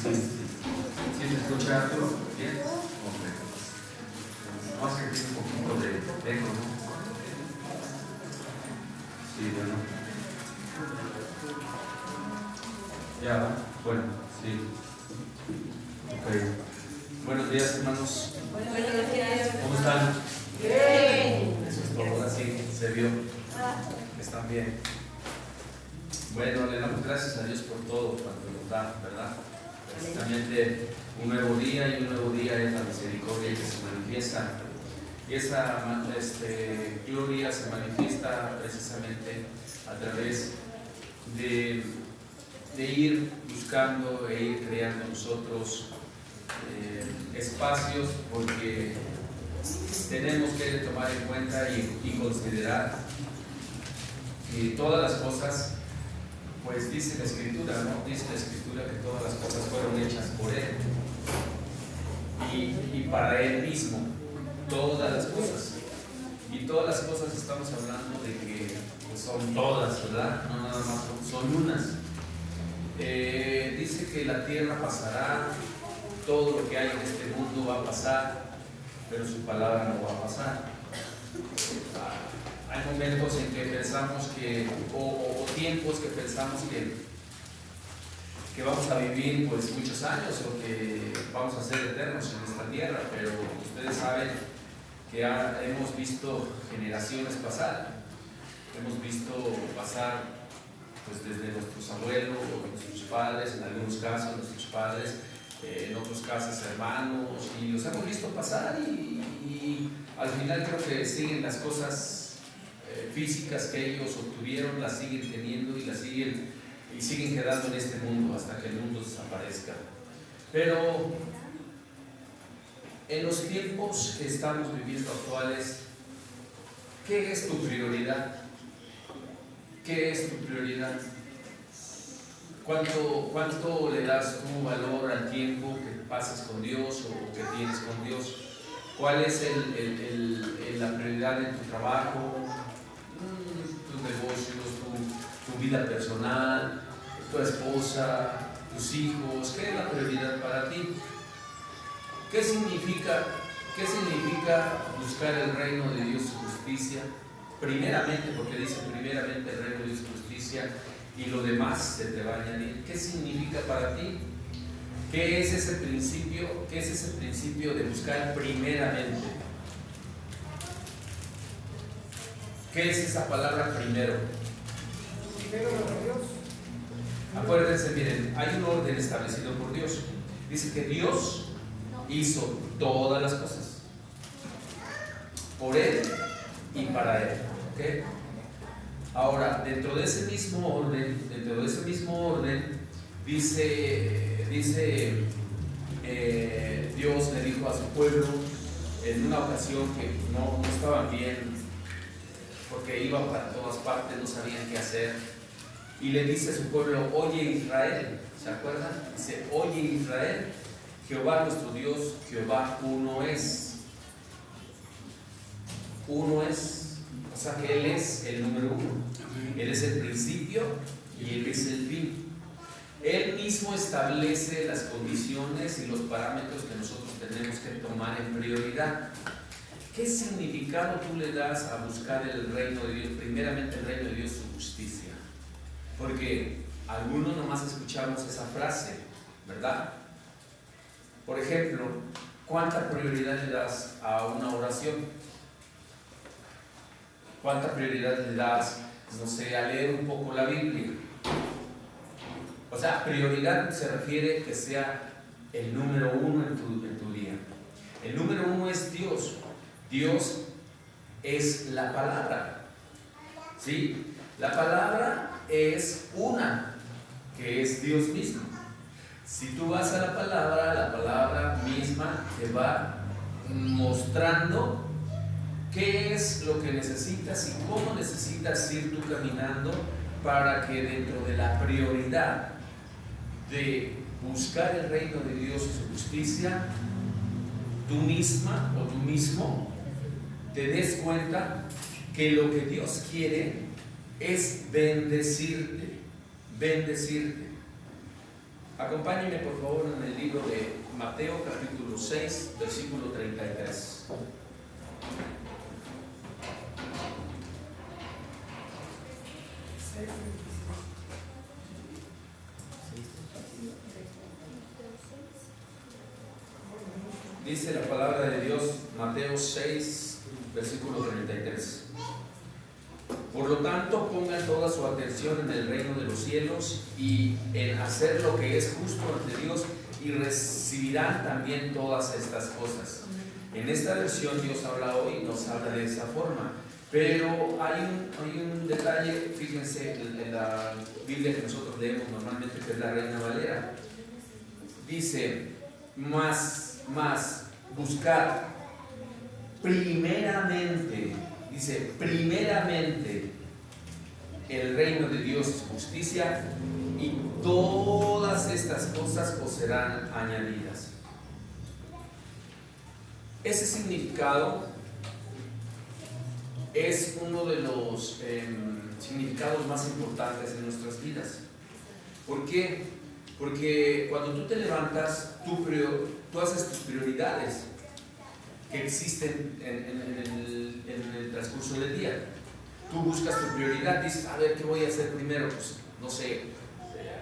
¿Sí se escucha, Arturo? ¿Bien? Ok. Vamos a sentir un poquito de eco, ¿no? Sí, bueno. Ya, bueno, sí. Ok. Buenos días, hermanos. Buenos días. ¿Cómo están? Bien. Eso es todo, ahora sí, se vio. Están bien. Bueno, le damos gracias a Dios por todo cuanto nos da, ¿verdad? Precisamente un nuevo día, y un nuevo día es la misericordia que se manifiesta. Y esa gloria se manifiesta precisamente a través de ir buscando e ir creando nosotros espacios, porque tenemos que tomar en cuenta y considerar que todas las cosas, pues dice la Escritura, ¿no? Dice la Escritura que todas las cosas fueron hechas por Él y para Él mismo, todas las cosas. Y todas las cosas estamos hablando de que pues, son todas, ¿verdad? No nada más son unas. Dice que la tierra pasará, todo lo que hay en este mundo va a pasar, pero su palabra no va a pasar. Hay momentos en que pensamos que, o tiempos que pensamos que vamos a vivir pues muchos años o que vamos a ser eternos en esta tierra, pero ustedes saben que hemos visto generaciones pasar, hemos visto pasar pues desde nuestros abuelos, nuestros padres, en algunos casos nuestros padres, en otros casos hermanos, y los hemos visto pasar y al final creo que siguen las cosas físicas que ellos obtuvieron, las siguen teniendo y siguen quedando en este mundo hasta que el mundo desaparezca. Pero en los tiempos que estamos viviendo actuales, ¿qué es tu prioridad? ¿Qué es tu prioridad? ¿Cuánto le das tu valor al tiempo que pasas con Dios o que tienes con Dios? ¿Cuál es la prioridad en tu trabajo, tus negocios, tu vida personal, tu esposa, tus hijos? ¿Qué es la prioridad para ti? ¿Qué significa buscar el reino de Dios y su justicia? Primeramente, porque dice primeramente el reino de Dios y su justicia, y lo demás se te va a añadir. ¿Qué significa para ti? ¿Qué es ese principio? ¿Qué es ese principio de buscar primeramente? ¿Qué es esa palabra primero? Primero para Dios. Acuérdense, miren, hay un orden establecido por Dios. Dice que Dios hizo todas las cosas por Él y para Él. ¿Okay? Ahora, dentro de ese mismo orden, dice Dios le dijo a su pueblo en una ocasión que no estaban bien, porque iban para todas partes, no sabían qué hacer, y le dice a su pueblo: oye Israel, ¿se acuerdan? Dice: oye Israel, Jehová nuestro Dios, Jehová uno es. Uno es. O sea que Él es el número uno. Él es el principio y Él es el fin. Él mismo establece las condiciones y los parámetros que nosotros tenemos que tomar en prioridad. ¿Qué significado tú le das a buscar el reino de Dios? Primeramente el reino de Dios y su justicia. Porque algunos nomás escuchamos esa frase, ¿verdad? Por ejemplo, ¿cuánta prioridad le das a una oración? ¿Cuánta prioridad le das, no sé, a leer un poco la Biblia? O sea, prioridad se refiere que sea el número uno en tu día. El número uno es Dios. Dios es la palabra. ¿Sí? La palabra es una, que es Dios mismo. Si tú vas a la palabra misma te va mostrando qué es lo que necesitas y cómo necesitas ir tú caminando para que dentro de la prioridad de buscar el reino de Dios y su justicia, tú misma o tú mismo te des cuenta que lo que Dios quiere es bendecirte. Acompáñenme por favor en el libro de Mateo capítulo 6, versículo 33. Dice la palabra de Dios, Mateo 6, versículo 33. Por lo tanto, pongan toda su atención en el reino de los cielos y en hacer lo que es justo ante Dios, y recibirán también todas estas cosas. En esta versión Dios habla hoy, nos habla de esa forma, pero hay un detalle. Fíjense en la Biblia que nosotros leemos normalmente, que es la Reina Valera. Dice, más buscar primeramente, dice primeramente el reino de Dios y su justicia, y todas estas cosas os serán añadidas. Ese significado es uno de los significados más importantes en nuestras vidas. ¿Por qué? Porque cuando tú te levantas, tú haces tus prioridades que existen en el transcurso del día. Tú buscas tu prioridad, dices, a ver, ¿qué voy a hacer primero? Pues, no sé,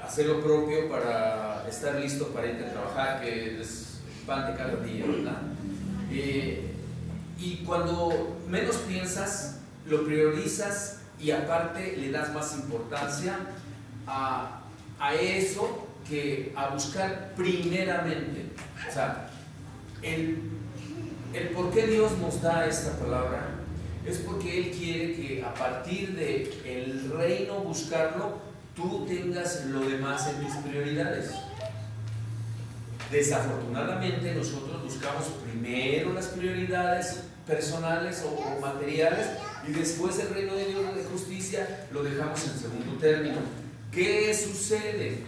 hacer lo propio para estar listo para irte a trabajar, que es pan de cada día, ¿verdad? Y cuando menos piensas, lo priorizas, y aparte le das más importancia a eso que a buscar primeramente. O sea, el por qué Dios nos da esta palabra es porque Él quiere que a partir del reino, buscarlo, tú tengas lo demás en tus prioridades. Desafortunadamente nosotros buscamos primero las prioridades personales o materiales, y después el reino de Dios de justicia lo dejamos en segundo término. ¿Qué sucede?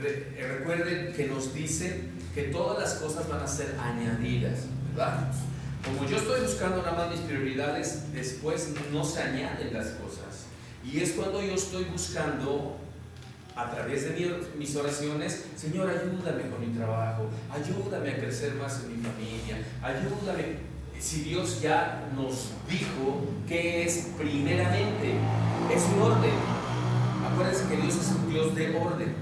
Recuerden que nos dice que todas las cosas van a ser añadidas, ¿verdad? Como yo estoy buscando nada más mis prioridades, después no se añaden las cosas. Y es cuando yo estoy buscando, a través de mis oraciones, Señor, ayúdame con mi trabajo, ayúdame a crecer más en mi familia, ayúdame. Si Dios ya nos dijo que es primeramente, es un orden. Acuérdense que Dios es un Dios de orden.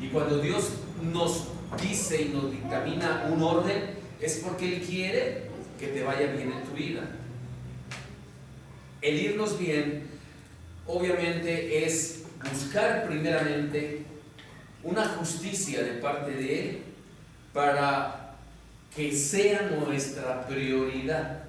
Y cuando Dios nos dice y nos dictamina un orden, es porque Él quiere que te vaya bien en tu vida. El irnos bien, obviamente, es buscar primeramente una justicia de parte de Él para que sea nuestra prioridad.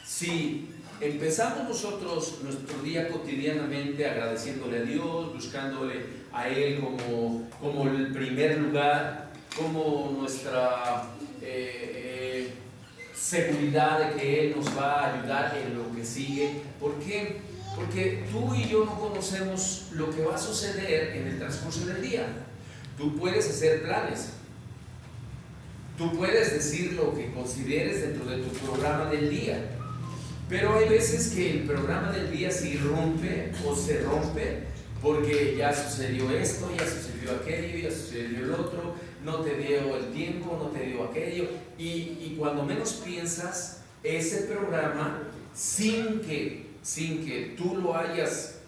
Si empezamos nosotros nuestro día cotidianamente agradeciéndole a Dios, buscándole a Él como el primer lugar, como nuestra seguridad de que Él nos va a ayudar en lo que sigue. ¿Por qué? Porque tú y yo no conocemos lo que va a suceder en el transcurso del día. Tú puedes hacer planes, tú puedes decir lo que consideres dentro de tu programa del día, pero hay veces que el programa del día se irrumpe o se rompe porque ya sucedió esto, ya sucedió aquello, ya sucedió el otro, no te dio el tiempo, no te dio aquello, y cuando menos piensas, ese programa, sin que tú lo hayas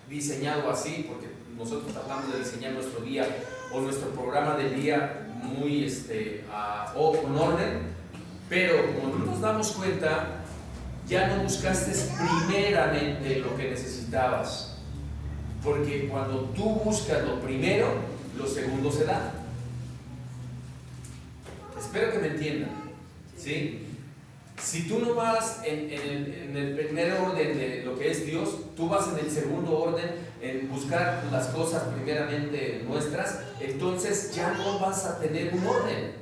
diseñado así, porque nosotros tratamos de diseñar nuestro día o nuestro programa del día muy o con orden, pero como no nos damos cuenta, ya no buscaste primeramente lo que necesitabas, porque cuando tú buscas lo primero, lo segundo se da. Espero que me entiendan, ¿sí? Si tú no vas en el primer orden de lo que es Dios, tú vas en el segundo orden, en buscar las cosas primeramente nuestras, entonces ya no vas a tener un orden.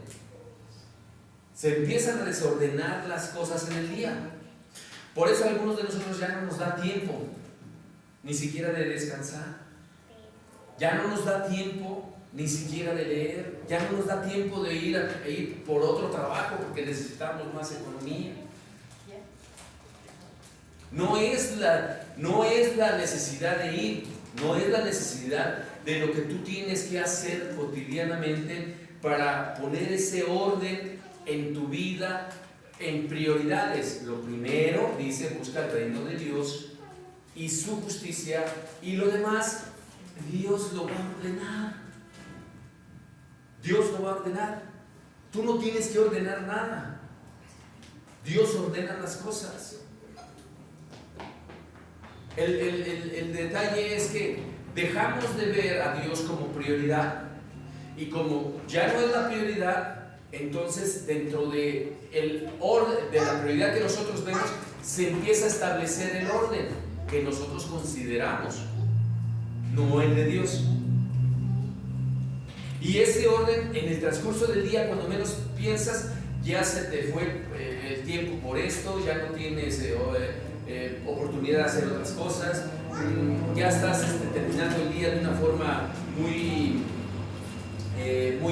Se empiezan a desordenar las cosas en el día. Por eso a algunos de nosotros ya no nos da tiempo, ni siquiera de descansar. Ya no nos da tiempo ni siquiera de leer, ya no nos da tiempo de ir por otro trabajo porque necesitamos más economía. No es la necesidad de ir, no es la necesidad de lo que tú tienes que hacer cotidianamente para poner ese orden en tu vida, en prioridades. Lo primero, dice, busca el reino de Dios y su justicia, y lo demás, Dios lo va a ordenar. Dios lo va a ordenar. Tú no tienes que ordenar nada. Dios ordena las cosas. El detalle es que dejamos de ver a Dios como prioridad, y como ya no es la prioridad, entonces dentro de el orden, de la prioridad que nosotros vemos, se empieza a establecer el orden que nosotros consideramos, no el de Dios. Y ese orden, en el transcurso del día, cuando menos piensas, ya se te fue el tiempo por esto, ya no tienes oportunidad de hacer otras cosas, ya estás terminando el día de una forma muy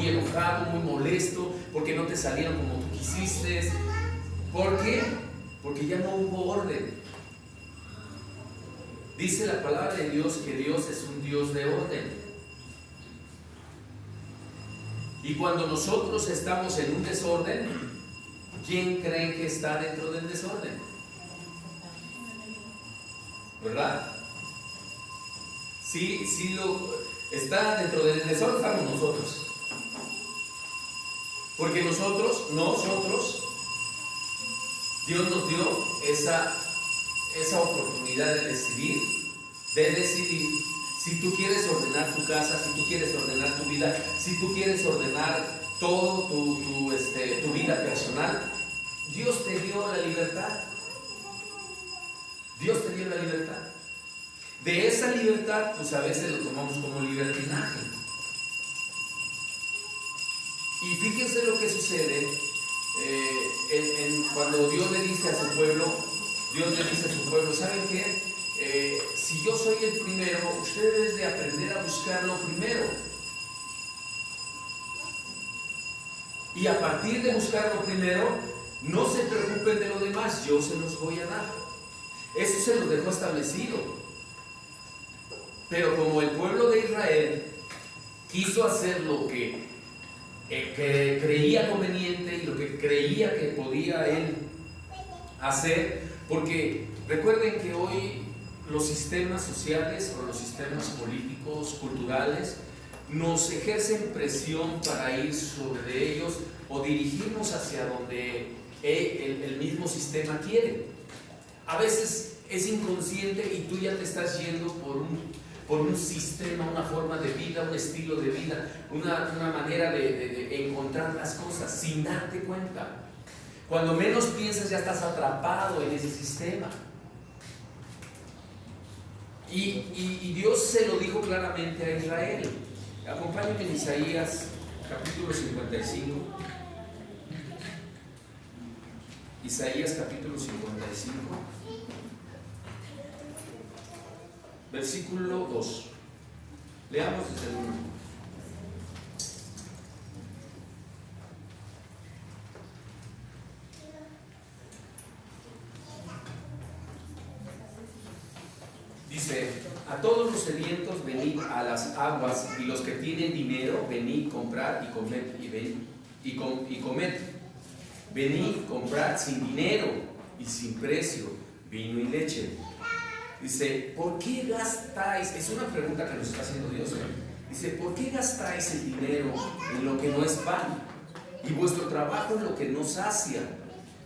enojado, muy molesto, porque no te salieron como tú quisiste. ¿Por qué? Porque ya no hubo orden. Dice la palabra de Dios que Dios es un Dios de orden. Y cuando nosotros estamos en un desorden, ¿quién creen que está dentro del desorden? ¿Verdad? Sí, está dentro del desorden, estamos nosotros. Porque nosotros, Dios nos dio esa oportunidad de decidir si tú quieres ordenar tu casa, si tú quieres ordenar tu vida, si tú quieres ordenar todo tu vida personal. Dios te dio la libertad. Dios te dio la libertad. De esa libertad, pues a veces lo tomamos como libertinaje. Y fíjense lo que sucede cuando Dios le dice a su pueblo, ¿saben qué? Si yo soy el primero, ustedes deben de aprender a buscarlo primero. Y a partir de buscarlo primero, no se preocupen de lo demás, yo se los voy a dar. Eso se los dejó establecido. Pero como el pueblo de Israel quiso hacer lo que creía conveniente y lo que creía que podía él hacer, porque recuerden que hoy los sistemas sociales o los sistemas políticos, culturales, nos ejercen presión para ir sobre ellos o dirigirnos hacia donde el mismo sistema quiere. A veces es inconsciente y tú ya te estás yendo por un sistema, una forma de vida, un estilo de vida, una manera de encontrar las cosas sin darte cuenta. Cuando menos piensas ya estás atrapado en ese sistema. Y Dios se lo dijo claramente a Israel. Acompáñenme en Isaías capítulo 55. Isaías capítulo 55. Versículo 2. Leamos desde el 1. Dice: a todos los sedientos venid a las aguas, y los que tienen dinero venid comprad y comed. Venid comprad sin dinero y sin precio vino y leche. Dice: ¿por qué gastáis? Es una pregunta que nos está haciendo Dios. Dice: ¿por qué gastáis el dinero en lo que no es pan y vuestro trabajo en lo que no sacia?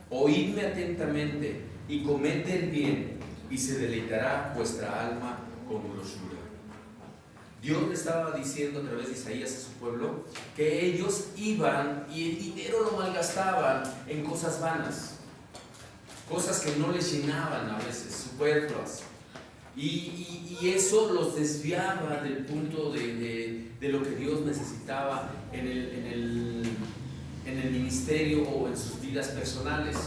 Oídme atentamente y comed del bien, y se deleitará vuestra alma con grosura. Dios le estaba diciendo a través de Isaías a su pueblo que ellos iban y el dinero lo malgastaban en cosas vanas, cosas que no les llenaban, a veces superfluas, y eso los desviaba del punto de lo que Dios necesitaba en el ministerio o en sus vidas personales.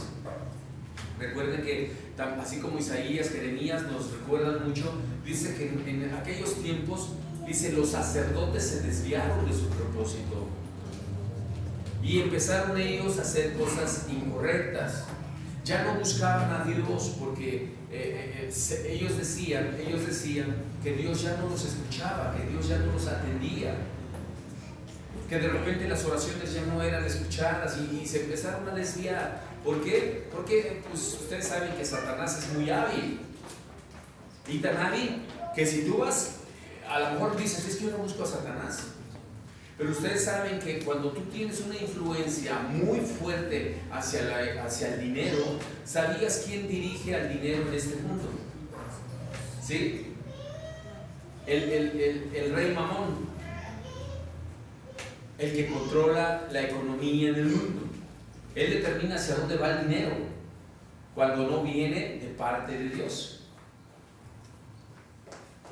Recuerden que así como Isaías, Jeremías nos recuerdan mucho, dice que en aquellos tiempos, dice, los sacerdotes se desviaron de su propósito y empezaron ellos a hacer cosas incorrectas. ya no buscaban a Dios porque ellos decían que Dios ya no los escuchaba, que Dios ya no los atendía, que de repente las oraciones ya no eran escuchadas y se empezaron a desviar. ¿Por qué? Porque pues, ustedes saben que Satanás es muy hábil, y tan hábil que si tú vas, a lo mejor dices, es que yo no busco a Satanás, pero ustedes saben que cuando tú tienes una influencia muy fuerte hacia el dinero, ¿sabías quién dirige al dinero en este mundo? ¿Sí? El rey Mamón, el que controla la economía en el mundo. Él determina hacia dónde va el dinero cuando no viene de parte de Dios.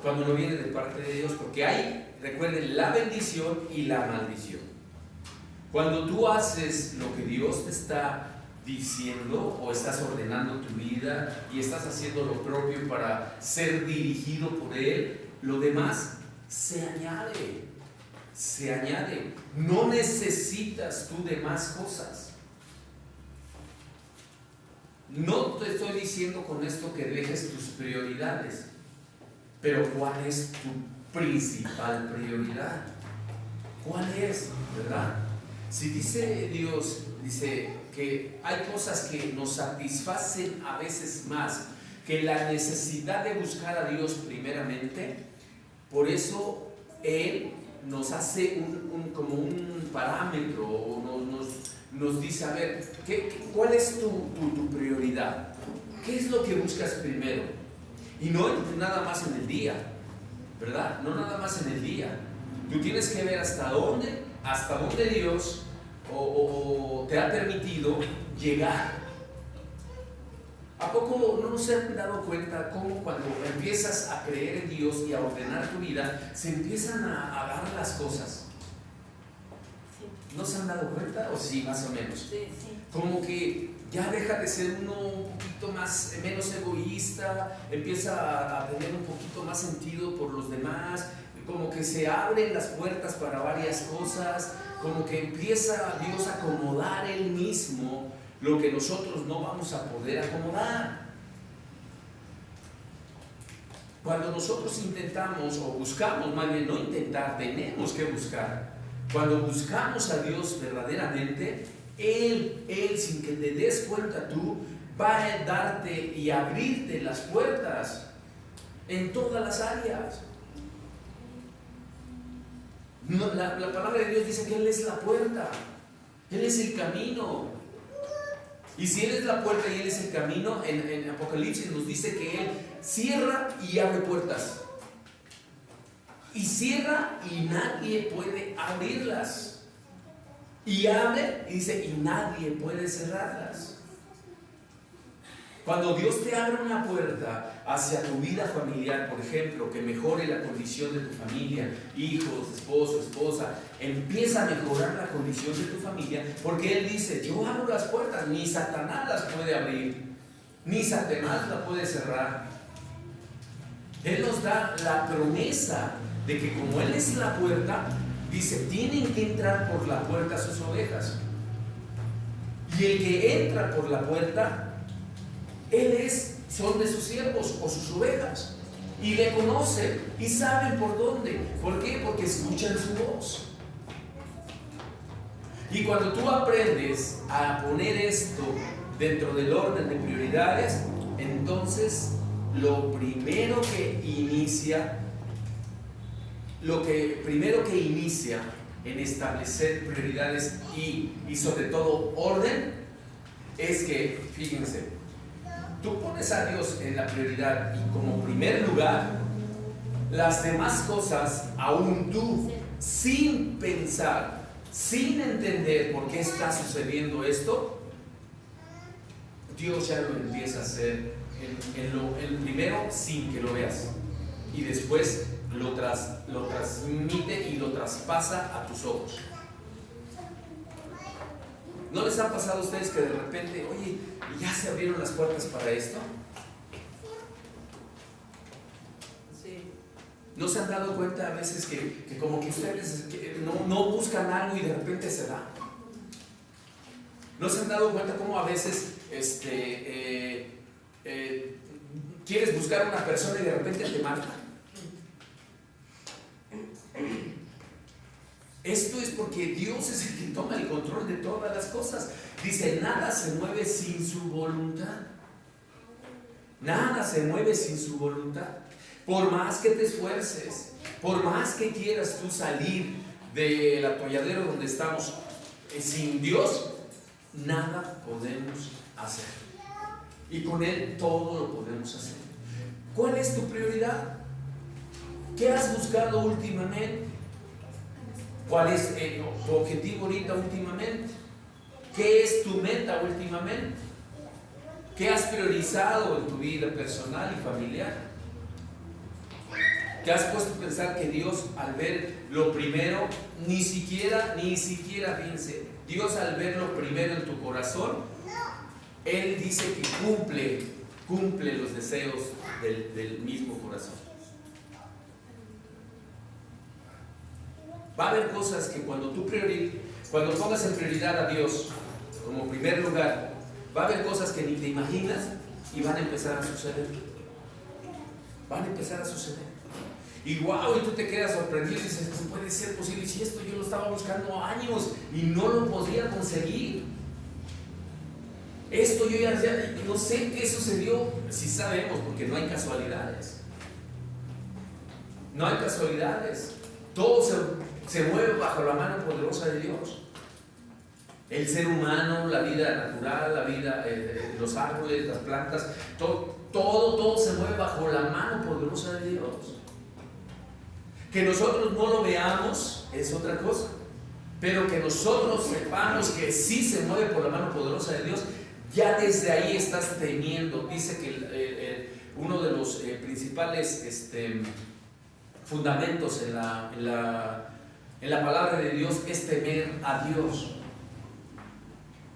Cuando no viene de parte de Dios, porque hay, recuerden, la bendición y la maldición. Cuando tú haces lo que Dios te está diciendo o estás ordenando tu vida y estás haciendo lo propio para ser dirigido por Él, lo demás se añade. Se añade. No necesitas tú de más cosas. No te estoy diciendo con esto que dejes tus prioridades, pero ¿cuál es tu principal prioridad? ¿Cuál es? ¿Verdad? Si dice Dios, dice que hay cosas que nos satisfacen a veces más que la necesidad de buscar a Dios primeramente, por eso Él nos hace como un parámetro, o nos dice, a ver, ¿cuál es tu prioridad? ¿Qué es lo que buscas primero? Y no nada más en el día, ¿verdad? No nada más en el día. Tú tienes que ver hasta dónde Dios o te ha permitido llegar. ¿A poco no se han dado cuenta cómo cuando empiezas a creer en Dios y a ordenar tu vida, se empiezan a dar las cosas? ¿No se han dado cuenta? ¿O sí, más o menos? Sí, sí. Como que ya deja de ser uno un poquito menos egoísta, empieza a tener un poquito más sentido por los demás, como que se abren las puertas para varias cosas, como que empieza Dios a acomodar Él mismo lo que nosotros no vamos a poder acomodar. Cuando nosotros intentamos o buscamos, más bien no intentar, tenemos que buscar. Cuando buscamos a Dios verdaderamente, Él sin que te des cuenta tú, va a darte y abrirte las puertas en todas las áreas. La palabra de Dios dice que Él es la puerta, Él es el camino. Y si Él es la puerta y Él es el camino, en Apocalipsis nos dice que Él cierra y abre puertas. Y cierra y nadie puede abrirlas. Y abre y dice, y nadie puede cerrarlas. Cuando Dios te abre una puerta hacia tu vida familiar, por ejemplo, que mejore la condición de tu familia, hijos, esposo, esposa, empieza a mejorar la condición de tu familia, porque Él dice, yo abro las puertas, ni Satanás las puede abrir, ni Satanás las puede cerrar. Él nos da la promesa de que como Él es la puerta, dice, tienen que entrar por la puerta sus ovejas. Y el que entra por la puerta, son de sus siervos o sus ovejas. Y le conocen y saben por dónde. ¿Por qué? Porque escuchan su voz. Y cuando tú aprendes a poner esto dentro del orden de prioridades, entonces lo primero que inicia en establecer prioridades y sobre todo orden es que, fíjense, tú pones a Dios en la prioridad y como primer lugar, las demás cosas, aún tú, sin pensar, sin entender por qué está sucediendo esto, Dios ya lo empieza a hacer en primero sin que lo veas y después lo transmite y lo traspasa a tus ojos. ¿No les ha pasado a ustedes que de repente, oye, ya se abrieron las puertas para esto? Sí. ¿No se han dado cuenta a veces que como que ustedes no buscan algo y de repente se da? ¿No se han dado cuenta cómo a veces quieres buscar a una persona y de repente te marca? Esto es porque Dios es el que toma el control de todas las cosas. Dice, nada se mueve sin su voluntad. Nada se mueve sin su voluntad. Por más que te esfuerces, por más que quieras tú salir del atolladero donde estamos, sin Dios, nada podemos hacer. Y con Él todo lo podemos hacer. ¿Cuál es tu prioridad? ¿Qué has buscado últimamente? ¿Cuál es tu objetivo ahorita últimamente? ¿Qué es tu meta últimamente? ¿Qué has priorizado en tu vida personal y familiar? ¿Te has puesto a pensar que Dios, al ver lo primero, ni siquiera, fíjense, Dios al ver lo primero en tu corazón, Él dice que cumple los deseos del mismo corazón? Va a haber cosas que cuando pongas en prioridad a Dios como primer lugar, va a haber cosas que ni te imaginas y van a empezar a suceder. Van a empezar a suceder. Y wow, y tú te quedas sorprendido y dices, no puede ser posible, si esto yo lo estaba buscando años y no lo podía conseguir. Esto yo ya no sé qué sucedió. Sí sabemos, porque no hay casualidades. No hay casualidades. Todo se mueve bajo la mano poderosa de Dios. El ser humano, la vida natural, la vida, los árboles, las plantas, todo se mueve bajo la mano poderosa de Dios. Que nosotros no lo veamos es otra cosa, pero que nosotros sepamos que sí se mueve por la mano poderosa de Dios, ya desde ahí estás teniendo. Dice que uno de los principales fundamentos en la palabra de Dios es temer a Dios,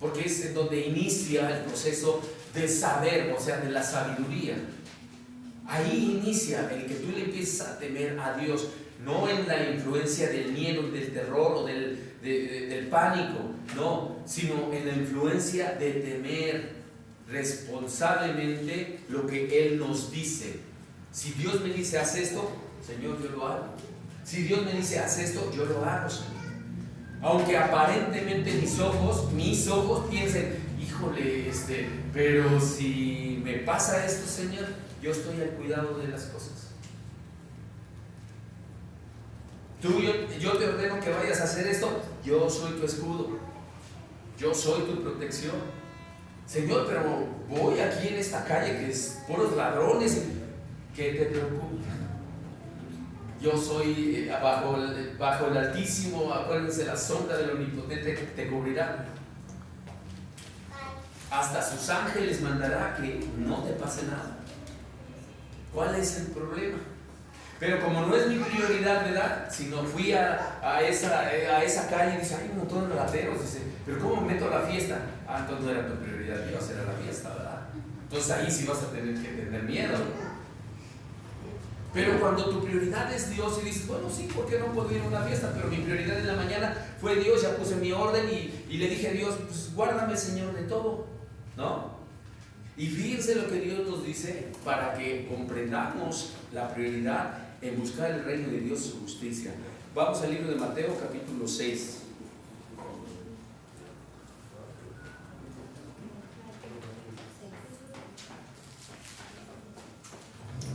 porque es en donde inicia el proceso de saber, o sea, de la sabiduría. Ahí inicia el que tú le empieces a temer a Dios, no en la influencia del miedo, del terror o del pánico, no, sino en la influencia de temer responsablemente lo que Él nos dice. Si Dios me dice, haz esto, Señor, yo lo hago. Si Dios me dice, haz esto, yo lo hago, Señor. Aunque aparentemente mis ojos piensen, híjole, pero si me pasa esto, Señor, yo estoy al cuidado de las cosas. Yo te ordeno que vayas a hacer esto, yo soy tu escudo, yo soy tu protección. Señor, pero voy aquí en esta calle que es puros ladrones, ¿qué te preocupa? Yo soy bajo el Altísimo, acuérdense, la sombra del Omnipotente te cubrirá. Hasta sus ángeles mandará que no te pase nada. ¿Cuál es el problema? Pero como no es mi prioridad, ¿verdad? Sino fui a esa calle y dice, hay un montón de rateros, dice, pero ¿cómo me meto a la fiesta? Entonces no era tu prioridad, Dios, era la fiesta, ¿verdad? Entonces ahí sí vas a tener que tener miedo. Pero cuando tu prioridad es Dios y dices, bueno, sí, ¿por qué no puedo ir a una fiesta? Pero mi prioridad en la mañana fue Dios, ya puse mi orden y le dije a Dios, pues guárdame, Señor, de todo, ¿no? Y fíjense lo que Dios nos dice para que comprendamos la prioridad en buscar el reino de Dios y su justicia. Vamos al libro de Mateo, capítulo 6.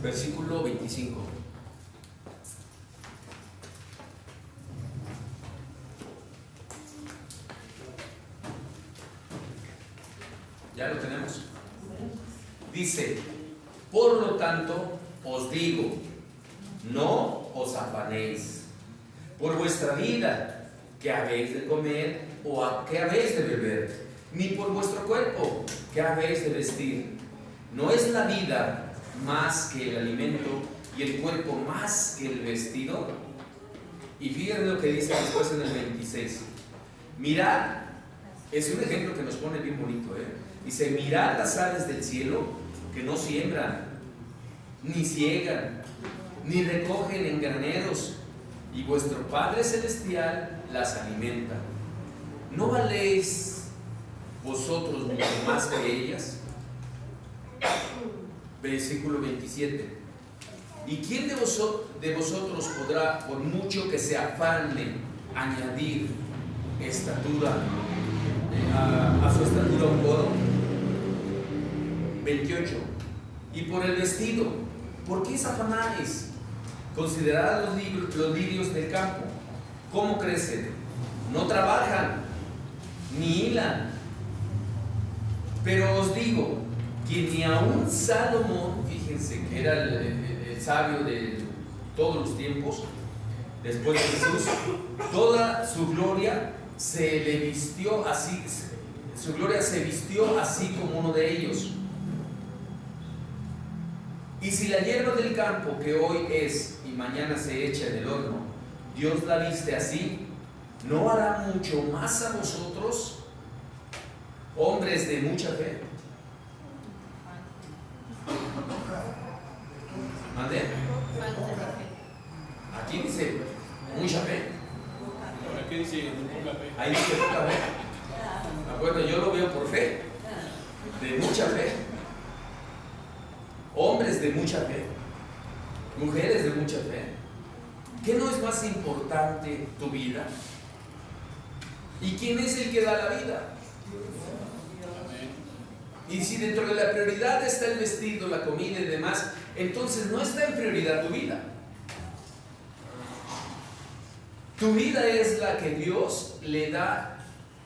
Versículo 25. ¿Ya lo tenemos? Dice, por lo tanto os digo, no os afanéis por vuestra vida, que habéis de comer o que habéis de beber, ni por vuestro cuerpo, que habéis de vestir. ¿No es la vida más que el alimento y el cuerpo más que el vestido? Y fíjense lo que dice después en el 26. Mirad, es un ejemplo que nos pone bien bonito, Dice, mirad las aves del cielo, que no siembran, ni ciegan, ni recogen en graneros, y vuestro Padre Celestial las alimenta. ¿No valéis vosotros mucho más que ellas? Versículo 27. ¿Y quién de vosotros podrá, por mucho que se afane, añadir estatura a su estatura un codo? 28. Y por el vestido, ¿por qué os afanáis? Considerad los lirios del campo, cómo crecen, no trabajan ni hilan. Pero os digo que ni aun Salomón, fíjense que era el sabio de todos los tiempos, después de Jesús, toda su gloria se le vistió así, su gloria se vistió así como uno de ellos. Y si la hierba del campo, que hoy es y mañana se echa en el horno, Dios la viste así, ¿no hará mucho más a vosotros, hombres de mucha fe? ¿Mande? Aquí dice mucha fe. Aquí dice poca fe. Ahí dice poca fe. Bueno, yo lo veo por fe, de mucha fe. Hombres de mucha fe, mujeres de mucha fe. ¿Qué no es más importante tu vida? ¿Y quién es el que da la vida? Y si dentro de la prioridad está el vestido, la comida y demás, entonces no está en prioridad tu vida. Tu vida es la que Dios le da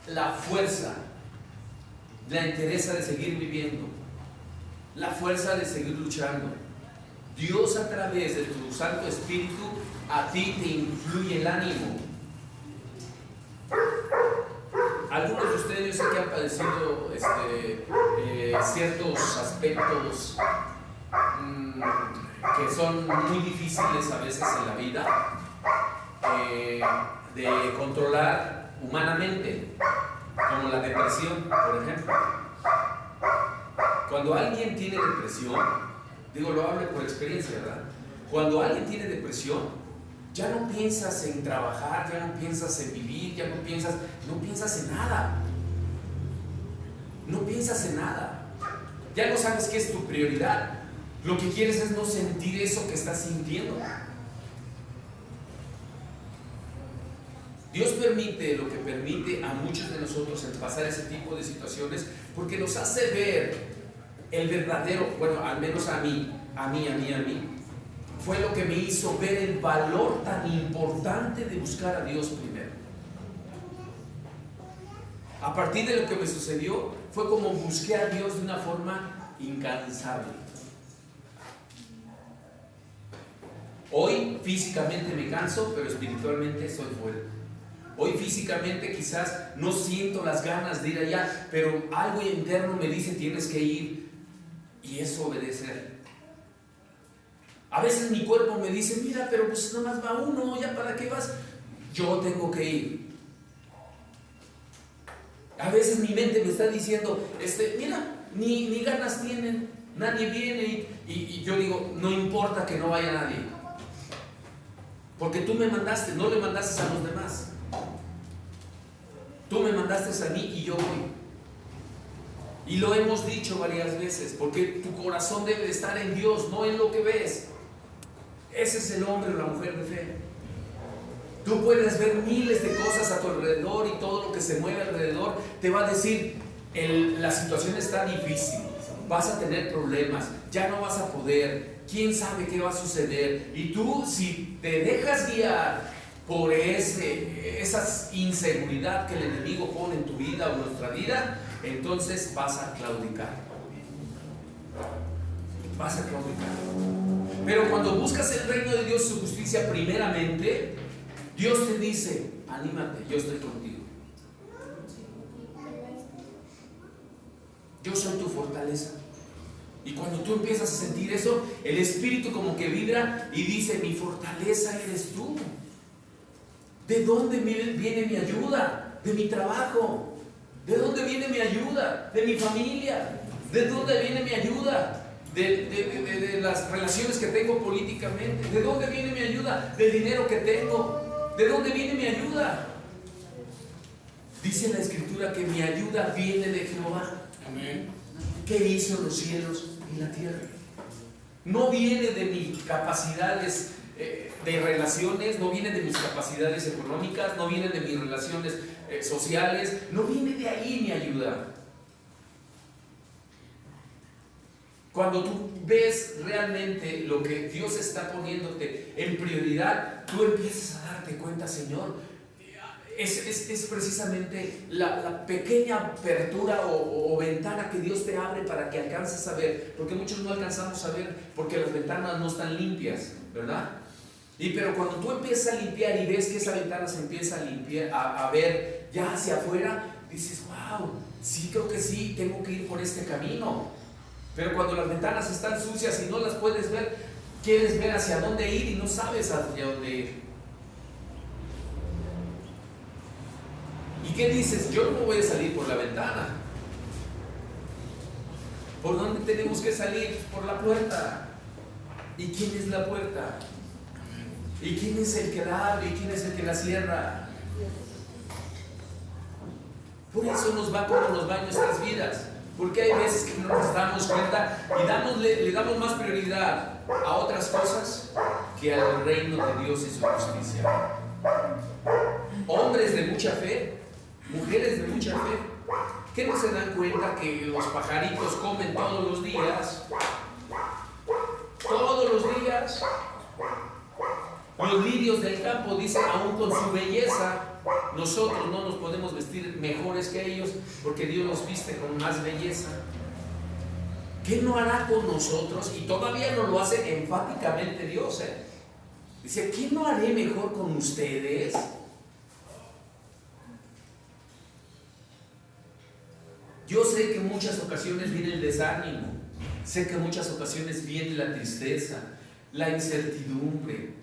la fuerza, la entereza de seguir viviendo, la fuerza de seguir luchando. Dios, a través de tu Santo Espíritu, a ti te influye el ánimo. Algunos de ustedes yo sé que han padecido ciertos aspectos que son muy difíciles a veces en la vida de controlar humanamente, como la depresión, por ejemplo. Cuando alguien tiene depresión, digo, lo hablo por experiencia, ¿verdad? Cuando alguien tiene depresión, ya no piensas en trabajar, ya no piensas en vivir, ya no piensas en nada. No piensas en nada. Ya no sabes qué es tu prioridad. Lo que quieres es no sentir eso que estás sintiendo. Dios permite lo que permite a muchos de nosotros en pasar ese tipo de situaciones, porque nos hace ver el verdadero, bueno, al menos a mí, fue lo que me hizo ver el valor tan importante de buscar a Dios primero. A partir de lo que me sucedió, fue como busqué a Dios de una forma incansable. Hoy físicamente me canso, pero espiritualmente soy fuerte. Hoy físicamente quizás no siento las ganas de ir allá, pero algo interno me dice tienes que ir, y es obedecer. A veces mi cuerpo me dice, mira, pero pues nada más va uno, ya para qué vas. Yo tengo que ir. A veces mi mente me está diciendo, mira, ni ganas tienen, nadie viene, y yo digo, no importa que no vaya nadie, porque tú me mandaste, no le mandaste a los demás. Tú me mandaste a mí y yo voy. Y lo hemos dicho varias veces, porque tu corazón debe de estar en Dios, no en lo que ves. Ese es el hombre o la mujer de fe. Tú puedes ver miles de cosas a tu alrededor y todo lo que se mueve alrededor te va a decir, la situación está difícil, vas a tener problemas, ya no vas a poder, quién sabe qué va a suceder. Y tú, si te dejas guiar por esa inseguridad que el enemigo pone en tu vida o en nuestra vida, entonces vas a claudicar. Vas a claudicar. Pero cuando buscas el reino de Dios y su justicia primeramente, Dios te dice, anímate, yo estoy contigo. Yo soy tu fortaleza. Y cuando tú empiezas a sentir eso, el Espíritu como que vibra y dice, mi fortaleza eres tú. ¿De dónde viene mi ayuda? De mi trabajo. ¿De dónde viene mi ayuda? De mi familia. ¿De dónde viene mi ayuda? De las relaciones que tengo políticamente. ¿De dónde viene mi ayuda? Del dinero que tengo. ¿De dónde viene mi ayuda? Dice la Escritura que mi ayuda viene de Jehová. Amén. ¿Qué hizo los cielos y la tierra? No viene de mis capacidades de relaciones, no viene de mis capacidades económicas, no viene de mis relaciones sociales, no viene de ahí mi ayuda. Cuando tú ves realmente lo que Dios está poniéndote en prioridad, tú empiezas a darte cuenta, Señor, es precisamente la pequeña apertura o ventana que Dios te abre para que alcances a ver, porque muchos no alcanzamos a ver porque las ventanas no están limpias, ¿verdad? Pero cuando tú empiezas a limpiar y ves que esa ventana se empieza a limpiar, a ver ya hacia afuera, dices, wow, sí, creo que sí, tengo que ir por este camino. Pero cuando las ventanas están sucias y no las puedes ver, quieres ver hacia dónde ir y no sabes hacia dónde ir. ¿Y qué dices? Yo no voy a salir por la ventana. ¿Por dónde tenemos que salir? Por la puerta. ¿Y quién es la puerta? ¿Y quién es el que la abre? ¿Y quién es el que la cierra? Por eso nos va como nos va en nuestras vidas. Porque hay veces que no nos damos cuenta y le damos más prioridad a otras cosas que al reino de Dios y su justicia. Hombres de mucha fe, mujeres de mucha fe, que no se dan cuenta que los pajaritos comen todos los días. Todos los días. Los lirios del campo, dicen, aún con su belleza, nosotros no nos podemos vestir mejores que ellos porque Dios nos viste con más belleza. ¿Qué no hará con nosotros? Y todavía no lo hace enfáticamente Dios, Dice, ¿qué no haré mejor con ustedes? Yo sé que en muchas ocasiones viene el desánimo, sé que en muchas ocasiones viene la tristeza, la incertidumbre.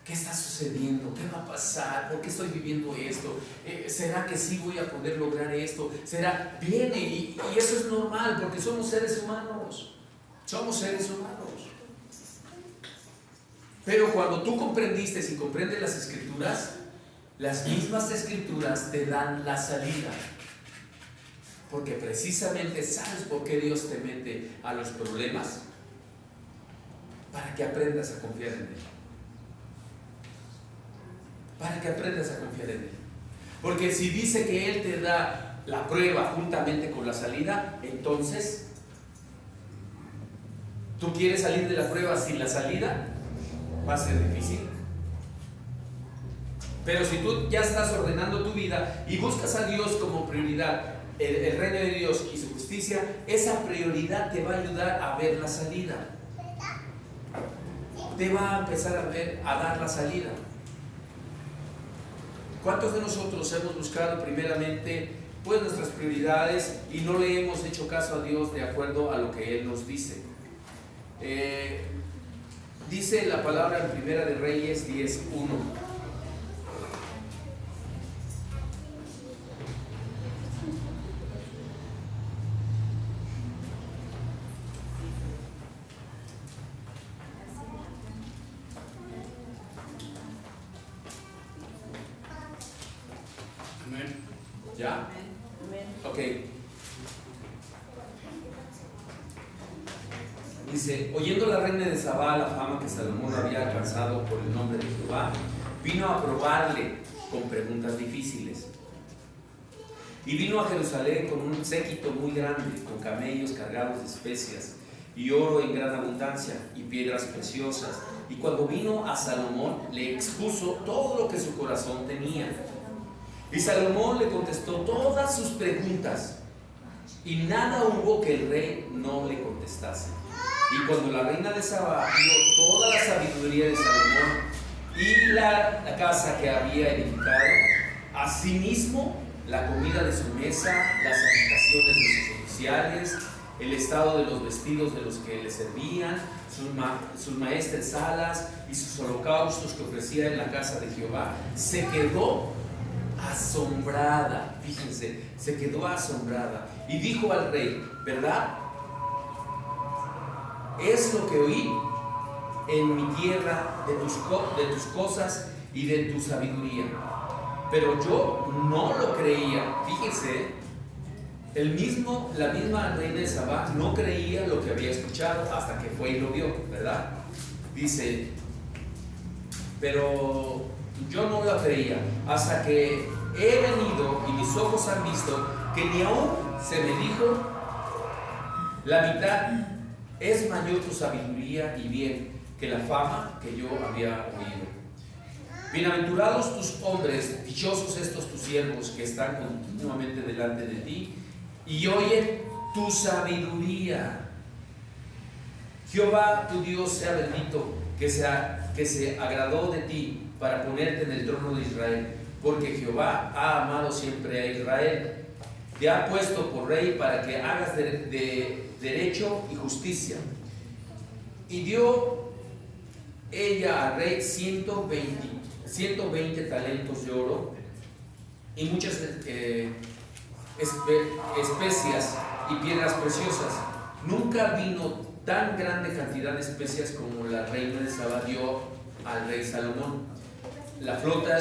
¿Qué está sucediendo? ¿Qué va a pasar? ¿Por qué estoy viviendo esto? ¿Será que sí voy a poder lograr esto? ¿Será? Viene y eso es normal porque somos seres humanos. Somos seres humanos. Pero cuando tú comprendiste y comprendes las Escrituras, las mismas Escrituras te dan la salida. Porque precisamente sabes por qué Dios te mete a los problemas. Para que aprendas a confiar en Él. Para que aprendas a confiar en Él. Porque si dice que Él te da la prueba juntamente con la salida, entonces tú quieres salir de la prueba sin la salida, va a ser difícil. Pero si tú ya estás ordenando tu vida y buscas a Dios como prioridad, el reino de Dios y su justicia, esa prioridad te va a ayudar a ver la salida. Te va a empezar a dar la salida. ¿Cuántos de nosotros hemos buscado primeramente pues nuestras prioridades y no le hemos hecho caso a Dios de acuerdo a lo que Él nos dice? Dice la palabra en Primera de Reyes 10:1. ¿Ya? Ok. Dice, oyendo la reina de Sabá la fama que Salomón había alcanzado por el nombre de Jehová, vino a probarle con preguntas difíciles. Y vino a Jerusalén con un séquito muy grande, con camellos cargados de especias, y oro en gran abundancia, y piedras preciosas. Y cuando vino a Salomón, le expuso todo lo que su corazón tenía. Y Salomón le contestó todas sus preguntas, y nada hubo que el rey no le contestase. Y cuando la reina de Sabá vio toda la sabiduría de Salomón y la casa que había edificado, asimismo la comida de su mesa, las habitaciones de sus oficiales, el estado de los vestidos de los que le servían, sus maestresalas y sus holocaustos que ofrecía en la casa de Jehová, se quedó asombrada. Fíjense, se quedó asombrada y dijo al rey, ¿verdad? Es lo que oí en mi tierra de tus cosas y de tu sabiduría. pero yo no lo creía. Fíjense, la misma reina de Sabá no creía lo que había escuchado hasta que fue y lo vio, ¿verdad? Dice, pero yo no lo creía hasta que he venido y mis ojos han visto que ni aún se me dijo la mitad. Es mayor tu sabiduría y bien que la fama que yo había oído. Bienaventurados tus hombres, dichosos estos tus siervos que están continuamente delante de ti y oyen tu sabiduría. Jehová tu Dios sea bendito, que se agradó de ti para ponerte en el trono de Israel, porque Jehová ha amado siempre a Israel. Te ha puesto por rey para que hagas de derecho y justicia. Y dio ella al rey 120 talentos de oro y muchas especias y piedras preciosas. Nunca vino tan grande cantidad de especias como la reina de Sabá dio al rey Salomón. La flota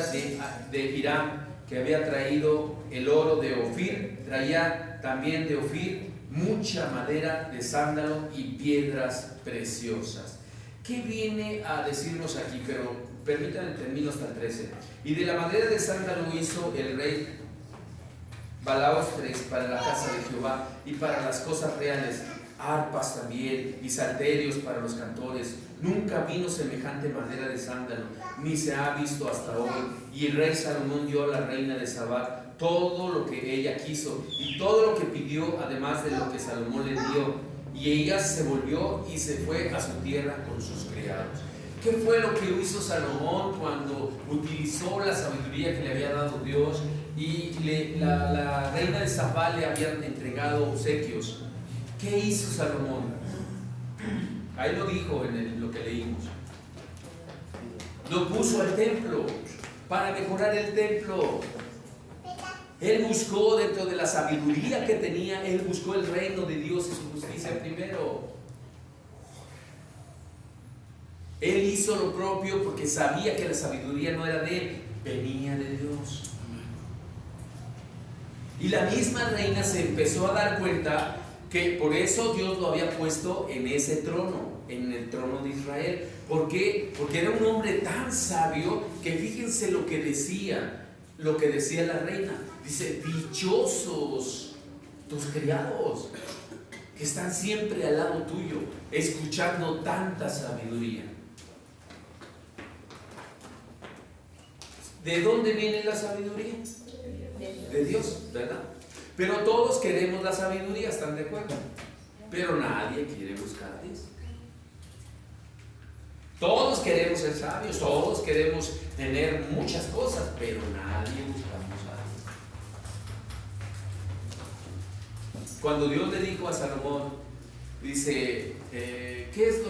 de Hiram, que había traído el oro de Ofir, traía también de Ofir mucha madera de sándalo y piedras preciosas. ¿Qué viene a decirnos aquí? Pero permítanme, termino hasta el 13. Y de la madera de sándalo hizo el rey balaustres para la casa de Jehová y para las cosas reales, arpas también y salterios para los cantores. Nunca vino semejante madera de sándalo, ni se ha visto hasta hoy. Y el rey Salomón dio a la reina de Sabá todo lo que ella quiso y todo lo que pidió, además de lo que Salomón le dio. Y ella se volvió y se fue a su tierra con sus criados. ¿Qué fue lo que hizo Salomón cuando utilizó la sabiduría que le había dado Dios y la reina de Sabá le habían entregado obsequios? ¿Qué hizo Salomón? Ahí lo dijo en lo que leímos. Lo puso al templo para mejorar el templo. Él buscó, dentro de la sabiduría que tenía, él buscó el reino de Dios y su justicia primero. Él hizo lo propio porque sabía que la sabiduría no era de él, venía de Dios. Y la misma reina se empezó a dar cuenta que por eso Dios lo había puesto en ese trono, en el trono de Israel. ¿Por qué? Porque era un hombre tan sabio que fíjense lo que decía la reina. Dice, dichosos tus criados que están siempre al lado tuyo, escuchando tanta sabiduría. ¿De dónde viene la sabiduría? De Dios, ¿verdad? Pero todos queremos la sabiduría, ¿están de acuerdo? Pero nadie quiere buscar a Dios. Todos queremos ser sabios, todos queremos tener muchas cosas, pero nadie buscamos a Dios. Cuando Dios le dijo a Salomón, dice, ¿qué es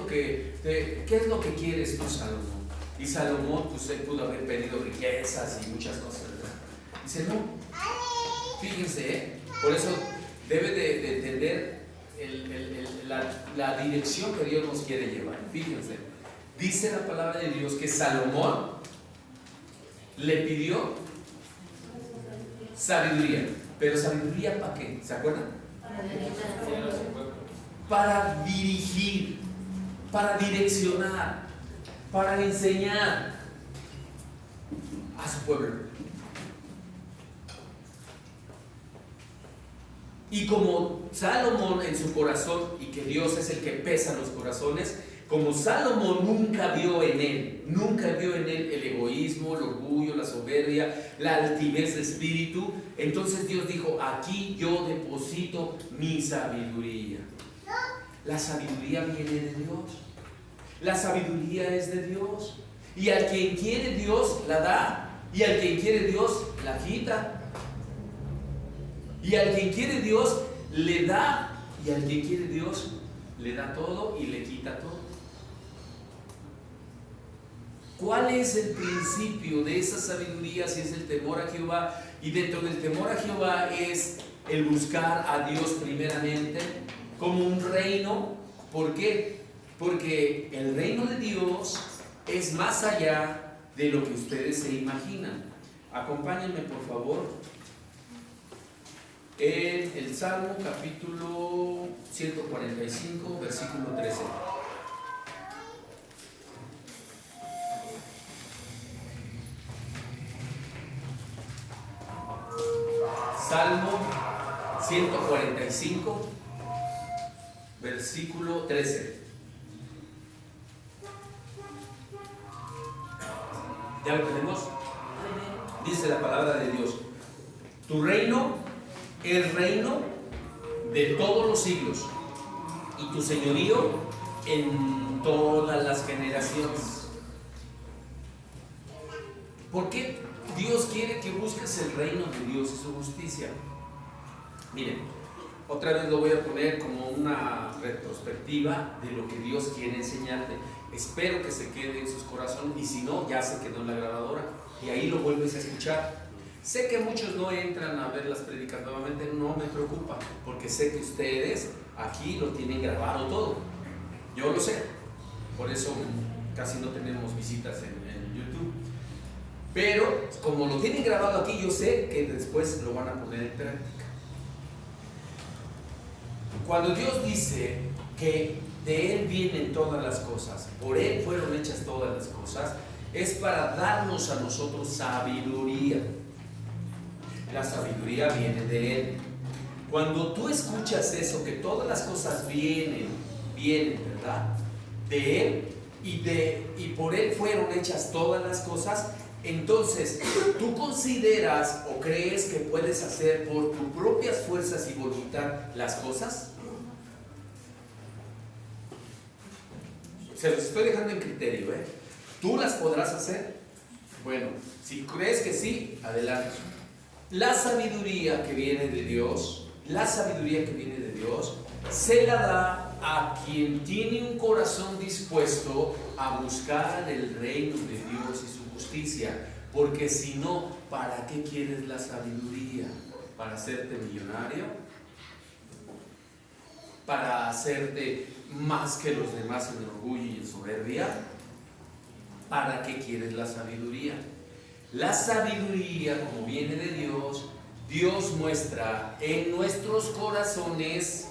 lo que quieres tú, Salomón? Y Salomón, pues él pudo haber pedido riquezas y muchas cosas, ¿verdad? Dice, no, fíjense, por eso debe de entender la dirección que Dios nos quiere llevar. Fíjense, dice la palabra de Dios que Salomón le pidió sabiduría. ¿Pero sabiduría para qué? ¿Se acuerdan? Para dirigir, para direccionar, para enseñar a su pueblo. Y como Salomón en su corazón, y que Dios es el que pesa los corazones, como Salomón nunca vio en él el egoísmo, el orgullo, la soberbia, la altivez de espíritu, entonces Dios dijo, aquí yo deposito mi sabiduría. La sabiduría viene de Dios. La sabiduría es de Dios. Y al quien quiere Dios la da, y al quien quiere Dios la quita. Y al quien quiere Dios le da, y al quien quiere Dios le da todo y le quita todo. ¿Cuál es el principio de esa sabiduría? Si es el temor a Jehová, y dentro del temor a Jehová es el buscar a Dios primeramente como un reino. ¿Por qué? Porque el reino de Dios es más allá de lo que ustedes se imaginan. Acompáñenme por favor en el Salmo capítulo 145, versículo 13. Salmo 145, versículo 13. ¿Ya lo tenemos? Dice la palabra de Dios: tu reino es reino de todos los siglos, y tu señorío en todas las generaciones. ¿Por qué Dios quiere que busques el reino de Dios y su justicia? Miren, otra vez lo voy a poner como una retrospectiva de lo que Dios quiere enseñarte. Espero que se quede en sus corazones, y si no, ya se quedó en la grabadora y ahí lo vuelves a escuchar. Sé que muchos no entran a ver las prédicas nuevamente, no me preocupa, porque sé que ustedes aquí lo tienen grabado todo. Yo lo sé, por eso casi no tenemos visitas en YouTube. Pero como lo tienen grabado aquí, yo sé que después lo van a poner en práctica. Cuando Dios dice que de Él vienen todas las cosas, por Él fueron hechas todas las cosas, es para darnos a nosotros sabiduría. La sabiduría viene de Él. Cuando tú escuchas eso, que todas las cosas vienen, ¿verdad? De Él, y por Él fueron hechas todas las cosas, entonces tú consideras o crees que puedes hacer por tus propias fuerzas y voluntad las cosas. Se los estoy dejando en criterio, ¿eh? ¿Tú las podrás hacer? Bueno, si crees que sí, adelante. La sabiduría que viene de Dios, se la da a quien tiene un corazón dispuesto a buscar el reino de Dios y su justicia. Porque si no, ¿para qué quieres la sabiduría? ¿Para hacerte millonario? ¿Para hacerte más que los demás en orgullo y en soberbia? ¿Para qué quieres la sabiduría? La sabiduría, como viene de Dios, Dios muestra en nuestros corazones,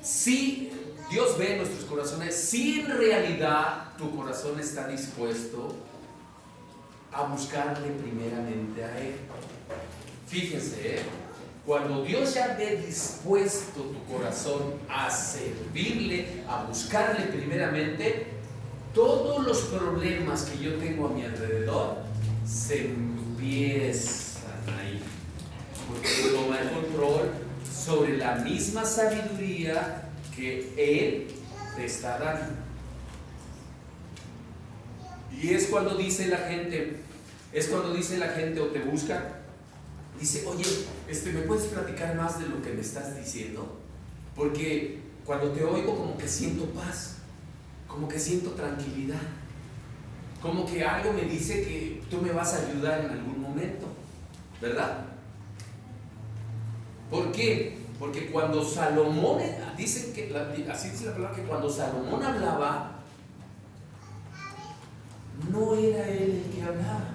si Dios ve en nuestros corazones, si en realidad tu corazón está dispuesto a buscarle primeramente a Él. Fíjense, cuando Dios ya ve dispuesto tu corazón a servirle, a buscarle primeramente, todos los problemas que yo tengo a mi alrededor se empiezan a ir, porque toma el control sobre la misma sabiduría que Él te está dando. Y es cuando dice la gente o te busca, dice: oye, ¿me puedes platicar más de lo que me estás diciendo? Porque cuando te oigo como que siento paz, como que siento tranquilidad, como que algo me dice que tú me vas a ayudar en algún momento, ¿verdad? ¿Por qué? Porque cuando Salomón, dicen que, así dice la palabra, que cuando Salomón hablaba, no era él el que hablaba,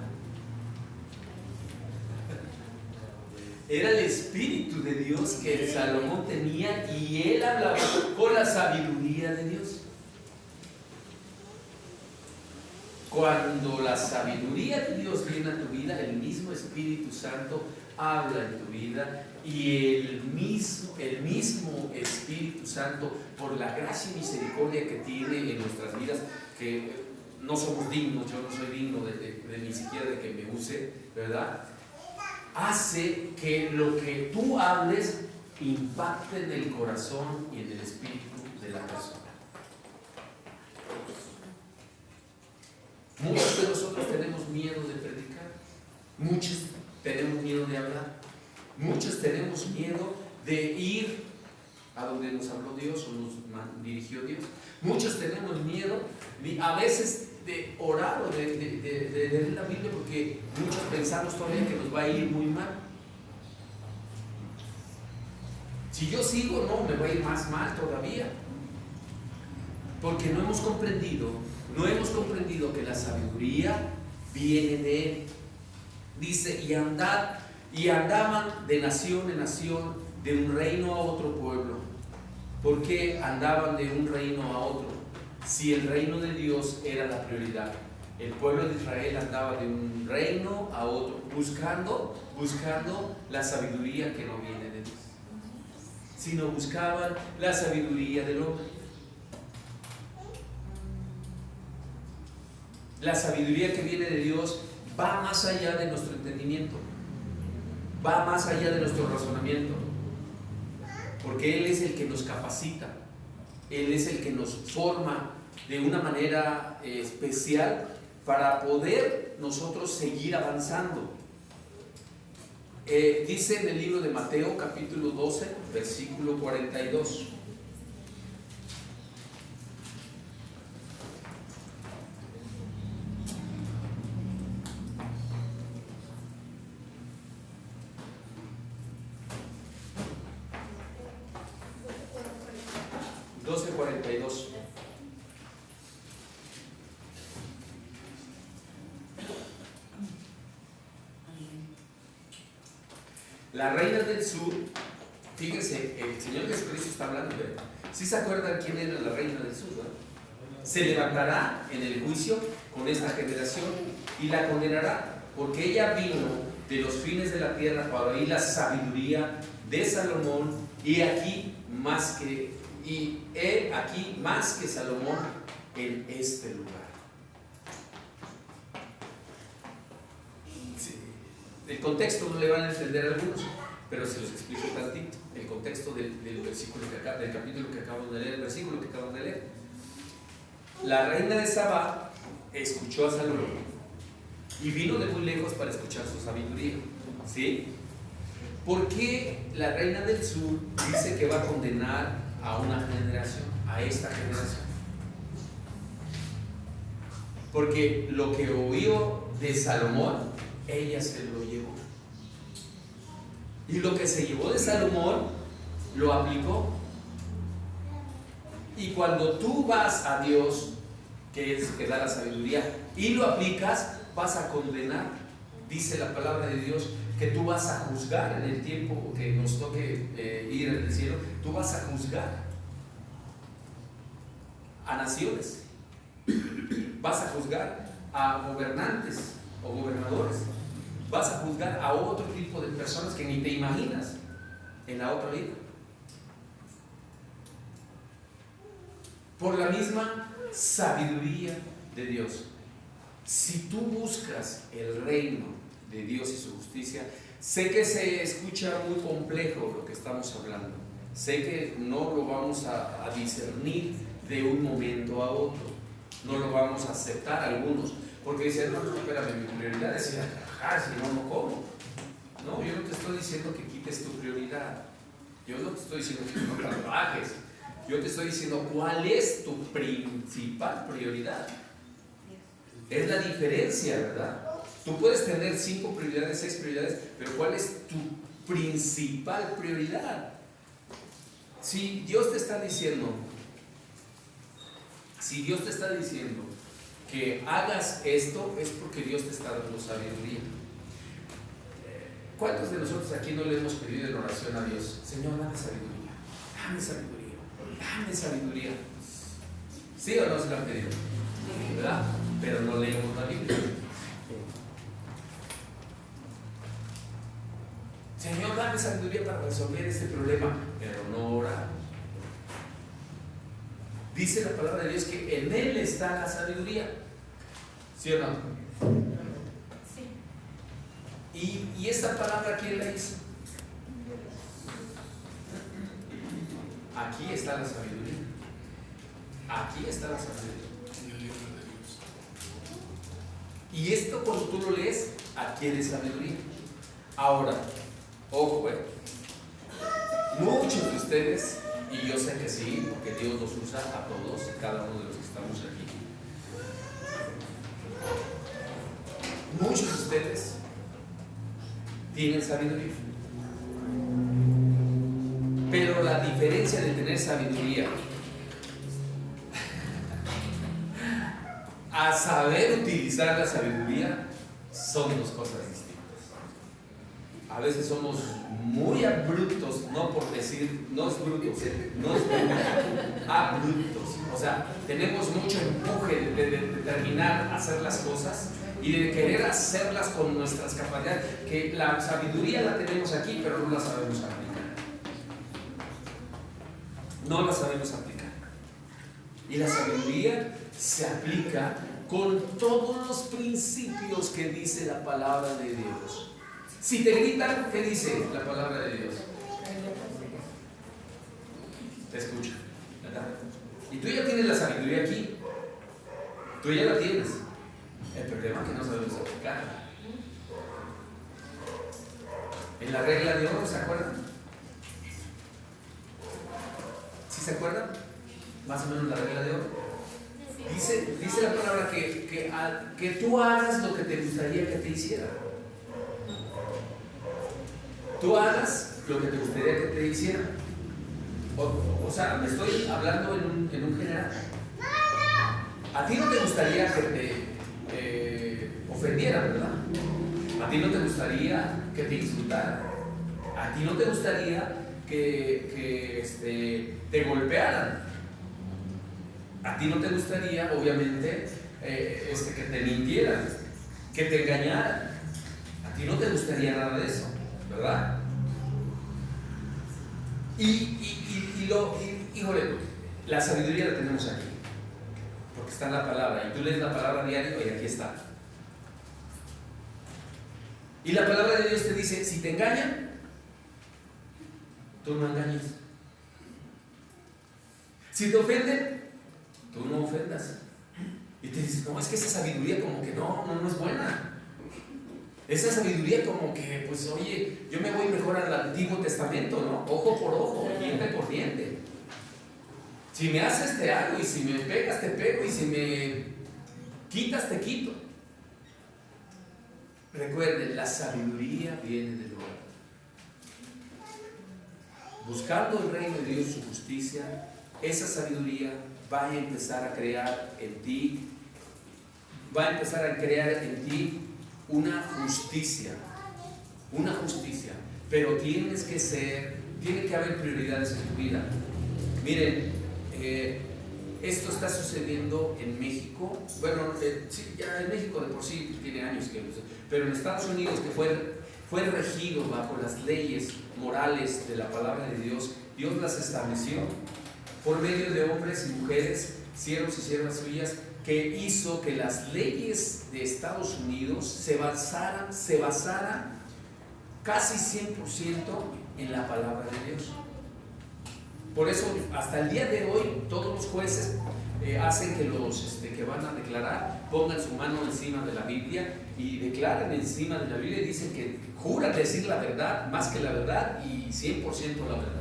era el Espíritu de Dios que Salomón tenía, y él hablaba con la sabiduría de Dios. Cuando la sabiduría de Dios viene a tu vida, el mismo Espíritu Santo habla en tu vida, y el mismo Espíritu Santo, por la gracia y misericordia que tiene en nuestras vidas, que no somos dignos, yo no soy digno de ni siquiera de que me use, ¿verdad? Hace que lo que tú hables impacte en el corazón y en el espíritu de la persona. Muchos de nosotros tenemos miedo de predicar, muchos tenemos miedo de hablar, muchos tenemos miedo de ir a donde nos habló Dios o nos dirigió Dios. Muchos tenemos miedo a veces de orar o de leer la Biblia, porque muchos pensamos todavía que nos va a ir muy mal. Si yo sigo, no, me va a ir más mal todavía, porque no hemos comprendido que la sabiduría viene de Él. Dice, y andaban de nación en nación, de un reino a otro pueblo. ¿Por qué andaban de un reino a otro? Si el reino de Dios era la prioridad. El pueblo de Israel andaba de un reino a otro, buscando la sabiduría que no viene de Dios, sino buscaban la sabiduría del hombre. La sabiduría que viene de Dios va más allá de nuestro entendimiento, va más allá de nuestro razonamiento, porque Él es el que nos capacita, Él es el que nos forma de una manera especial para poder nosotros seguir avanzando. Dice en el libro de Mateo capítulo 12 versículo 42. La reina del sur, fíjense, el Señor Jesucristo está hablando, ¿eh? ¿Sí se acuerdan quién era la reina del sur? ¿No? Se levantará en el juicio con esta generación y la condenará, porque ella vino de los fines de la tierra para oír la sabiduría de Salomón, y aquí más que Salomón en este lugar. El contexto no le van a entender a algunos, pero se los explico tantito. El contexto del capítulo que acabamos de leer, el versículo que acabamos de leer. La reina de Sabá escuchó a Salomón y vino de muy lejos para escuchar su sabiduría. ¿Sí? ¿Por qué la reina del sur dice que va a condenar a una generación, a esta generación? Porque lo que oyó de Salomón, ella se lo llevó. Y lo que se llevó de Salomón, lo aplicó. Y cuando tú vas a Dios, que es que da la sabiduría, y lo aplicas, vas a condenar. Dice la palabra de Dios que tú vas a juzgar en el tiempo que nos toque ir al cielo. Tú vas a juzgar a naciones, vas a juzgar a gobernantes o gobernadores, vas a juzgar a otro tipo de personas que ni te imaginas en la otra vida, por la misma sabiduría de Dios. Si tú buscas el reino de Dios y su justicia, sé que se escucha muy complejo lo que estamos hablando, sé que no lo vamos a discernir de un momento a otro, no lo vamos a aceptar algunos, porque dicen, no, espérame, mi prioridad es ir a trabajar, si no, no como. No, yo no te estoy diciendo que quites tu prioridad, yo no te estoy diciendo que no trabajes, yo te estoy diciendo cuál es tu principal prioridad. Es la diferencia, ¿verdad? Tú puedes tener 5 prioridades, 6 prioridades, pero ¿cuál es tu principal prioridad? Si Dios te está diciendo que hagas esto, es porque Dios te está dando sabiduría. ¿Cuántos de nosotros aquí no le hemos pedido en oración a Dios? Señor, dame sabiduría, dame sabiduría, dame sabiduría? ¿Sí o no se lo han pedido? ¿Verdad? Pero no leemos la Biblia. Señor, dame sabiduría para resolver este problema, pero no orar. Dice la palabra de Dios que en Él está la sabiduría. ¿Sí o no? Sí. ¿Y esta palabra quién la hizo? Aquí está la sabiduría. Aquí está la sabiduría. Y esto cuando tú lo lees, adquieres sabiduría. Ahora, ojo, muchos de ustedes, y yo sé que sí, porque Dios los usa a todos, cada uno de los que estamos aquí. Muchos de ustedes tienen sabiduría. Pero la diferencia de tener sabiduría a saber utilizar la sabiduría son dos cosas distintas. a veces somos muy abruptos, no por decir, no es brutos, no es bruto, abruptos. O sea, tenemos mucho empuje de determinar hacer las cosas y de querer hacerlas con nuestras capacidades, que la sabiduría la tenemos aquí, pero no la sabemos aplicar. No la sabemos aplicar. Y la sabiduría se aplica con todos los principios que dice la palabra de Dios. Si te gritan, ¿qué dice la palabra de Dios? Te escucha, ¿verdad? Y tú ya tienes la sabiduría aquí. Tú ya la tienes. El problema es que no sabemos aplicarla. En la regla de oro, ¿se acuerdan? ¿Sí se acuerdan? Más o menos la regla de oro. Dice la palabra que tú hagas lo que te gustaría que te hiciera. Tú hagas lo que te gustaría que te hiciera. O sea, me estoy hablando en un general. A ti no te gustaría que te ofendieran, ¿verdad? A ti no te gustaría que te insultaran. A ti no te gustaría que te golpearan. A ti no te gustaría, obviamente, que te mintieran, que te engañaran. A ti no te gustaría nada de eso, ¿verdad? Híjole, la sabiduría la tenemos aquí, porque está en la palabra, y tú lees la palabra diario y aquí está. Y la palabra de Dios te dice, si te engañan, tú no engañes. Si te ofenden, tú no ofendas. Y te dices, no, es que esa sabiduría como que no es buena. Esa sabiduría como que, pues oye, yo me voy mejor al Antiguo Testamento, ¿no? Ojo por ojo, diente por diente. Si me haces te hago, y si me pegas te pego, y si me quitas te quito. Recuerden, la sabiduría viene del lugar. Buscando el reino de Dios y su justicia, esa sabiduría va a empezar a crear en ti, una justicia, pero tiene que haber prioridades en tu vida. Miren, esto está sucediendo en México, bueno, sí, ya en México de por sí tiene años que, pero en Estados Unidos, que fue regido bajo las leyes morales de la palabra de Dios, Dios las estableció por medio de hombres y mujeres, siervos y siervas suyas, que hizo que las leyes de Estados Unidos se basaran casi 100% en la palabra de Dios. Por eso, hasta el día de hoy, todos los jueces hacen que los que van a declarar pongan su mano encima de la Biblia y declaran encima de la Biblia y dicen que juran decir la verdad, más que la verdad, y 100% la verdad.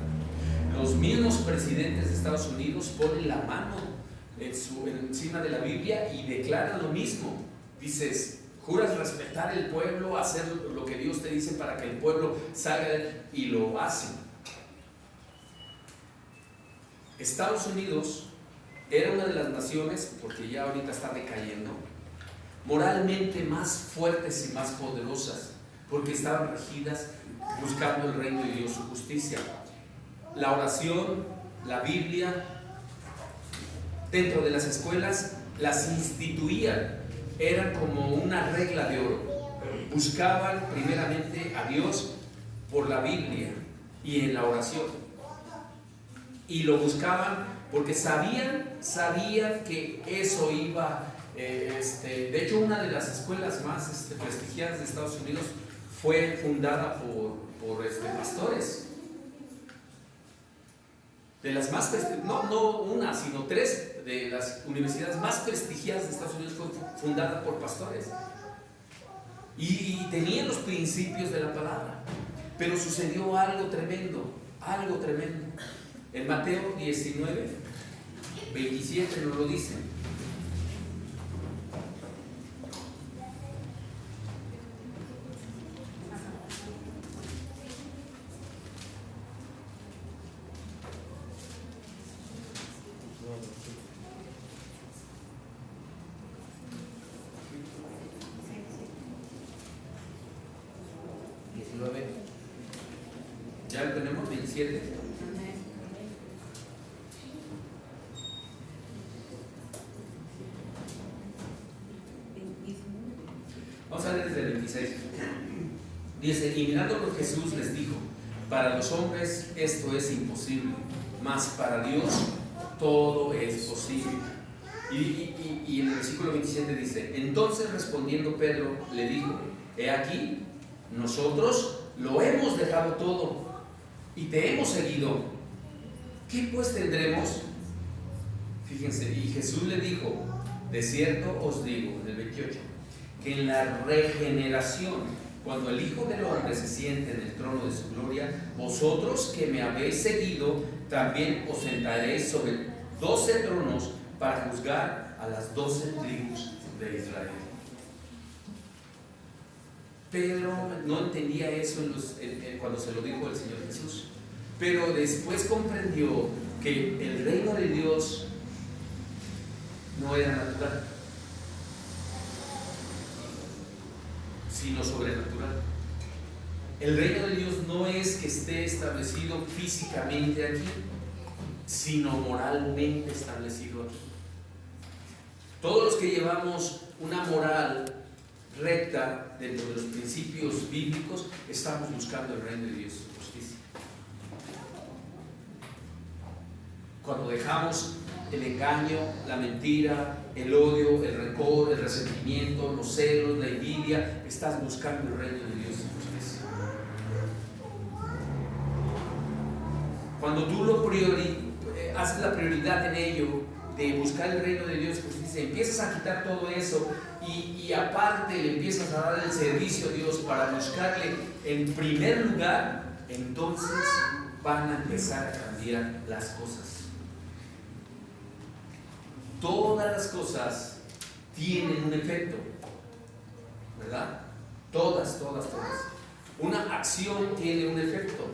Los mismos presidentes de Estados Unidos ponen la mano encima de la Biblia y declaran lo mismo. Dices, juras respetar el pueblo, hacer lo que Dios te dice para que el pueblo salga, y lo hacen. Estados Unidos era una de las naciones, porque ya ahorita está decayendo, moralmente más fuertes y más poderosas, porque estaban regidas buscando el reino de Dios, su justicia. La oración, la Biblia, dentro de las escuelas las instituían, eran como una regla de oro. Buscaban primeramente a Dios por la Biblia y en la oración, y lo buscaban porque sabían que eso iba, de hecho una de las escuelas más prestigiadas de Estados Unidos fue fundada por pastores. De las más no una, sino 3 de las universidades más prestigiadas de Estados Unidos fue fundada por pastores. Y tenían los principios de la palabra. Pero sucedió algo tremendo. En Mateo 19, 27 nos lo dice. ¿Ya lo tenemos? 27. Amén. Vamos a ver desde el 26. Dice, y mirándolo Jesús les dijo, para los hombres esto es imposible, mas para Dios todo es posible. Y en el versículo 27 dice, entonces respondiendo Pedro le dijo, he aquí, nosotros lo hemos dejado todo y te hemos seguido. ¿Qué pues tendremos? Fíjense, y Jesús le dijo, de cierto os digo, en el 28, que en la regeneración, cuando el Hijo del Hombre se siente en el trono de su gloria, vosotros que me habéis seguido, también os sentaréis sobre 12 tronos para juzgar a las 12 tribus de Israel. Pedro no entendía eso cuando se lo dijo el Señor Jesús, pero después comprendió que el reino de Dios no era natural, sino sobrenatural. El reino de Dios no es que esté establecido físicamente aquí, sino moralmente establecido aquí. Todos los que llevamos una moral recta dentro de los principios bíblicos, estamos buscando el reino de Dios y justicia. Cuando dejamos el engaño, la mentira, el odio, el rencor, el resentimiento, los celos, la envidia, estás buscando el reino de Dios y justicia. Cuando tú haces la prioridad en ello, de buscar el reino de Dios y justicia, empiezas a quitar todo eso y aparte le empiezas a dar el servicio a Dios para buscarle en primer lugar, entonces van a empezar a cambiar las cosas. Todas las cosas tienen un efecto, ¿verdad? Todas. Una acción tiene un efecto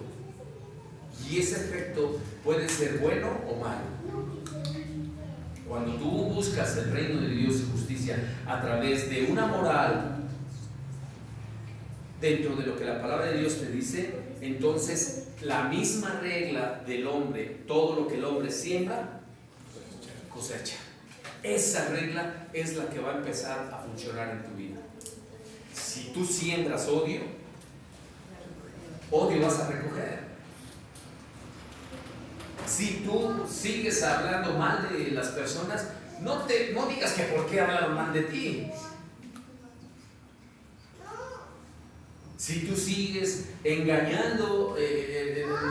y ese efecto puede ser bueno o malo. Cuando tú buscas el reino de Dios y justicia a través de una moral dentro de lo que la palabra de Dios te dice, entonces la misma regla del hombre, todo lo que el hombre siembra, cosecha. Esa regla es la que va a empezar a funcionar en tu vida. Si tú siembras odio vas a recoger. Si tú sigues hablando mal de las personas, no digas que por qué hablaron mal de ti. Si tú sigues engañando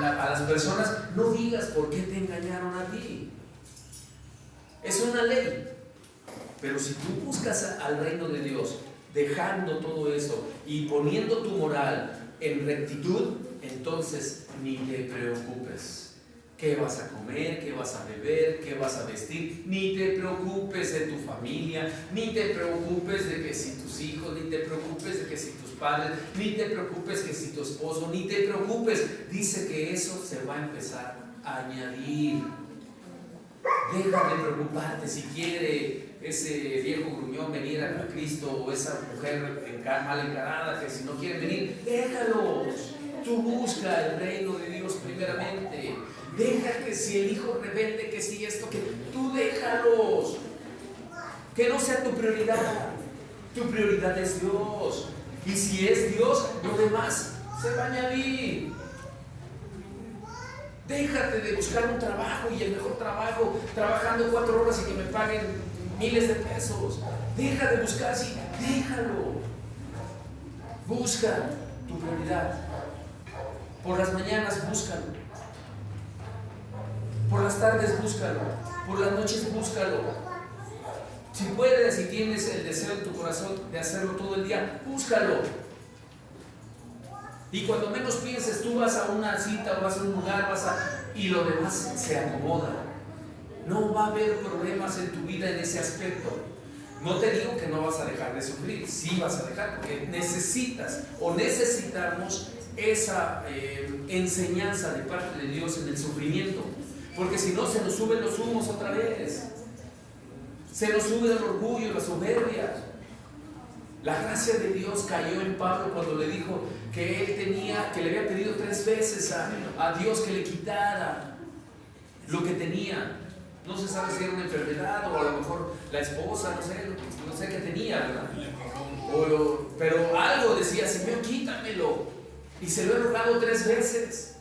a las personas, no digas por qué te engañaron a ti. Es una ley. Pero si tú buscas al reino de Dios, dejando todo eso y poniendo tu moral en rectitud, entonces ni te preocupes. ¿Qué vas a comer? ¿Qué vas a beber? ¿Qué vas a vestir? Ni te preocupes de tu familia, ni te preocupes de que si tus hijos, ni te preocupes de que si tus padres, ni te preocupes que si tu esposo, ni te preocupes. Dice que eso se va a empezar a añadir. Deja de preocuparte si quiere ese viejo gruñón venir a Cristo o esa mujer mal encarada que si no quiere venir, déjalos. Tú busca el reino de Dios primeramente. Deja que si el hijo rebelde, que si esto, que tú déjalos. Que no sea tu prioridad. Tu prioridad es Dios. Y si es Dios, lo demás se va a añadir. Déjate de buscar un trabajo y el mejor trabajo, trabajando 4 horas y que me paguen miles de pesos. Deja de buscar así, déjalo. Busca tu prioridad. Por las mañanas búscalo. Por las tardes búscalo. Por las noches búscalo. Si puedes y tienes el deseo en tu corazón de hacerlo todo el día, búscalo. Y cuando menos pienses, tú vas a una cita o vas a un lugar, y lo demás se acomoda. No va a haber problemas en tu vida en ese aspecto. No te digo que no vas a dejar de sufrir, sí vas a dejar, porque necesitas o necesitamos esa enseñanza de parte de Dios en el sufrimiento, porque si no se nos suben los humos otra vez, se nos sube el orgullo, la soberbia. La gracia de Dios cayó en Pablo cuando le dijo: que él tenía, que le había pedido 3 veces a Dios que le quitara lo que tenía. No se sabe si era una enfermedad o a lo mejor la esposa, no sé qué tenía, ¿verdad? Pero algo decía, Señor, quítamelo. Y se lo he rogado 3 veces.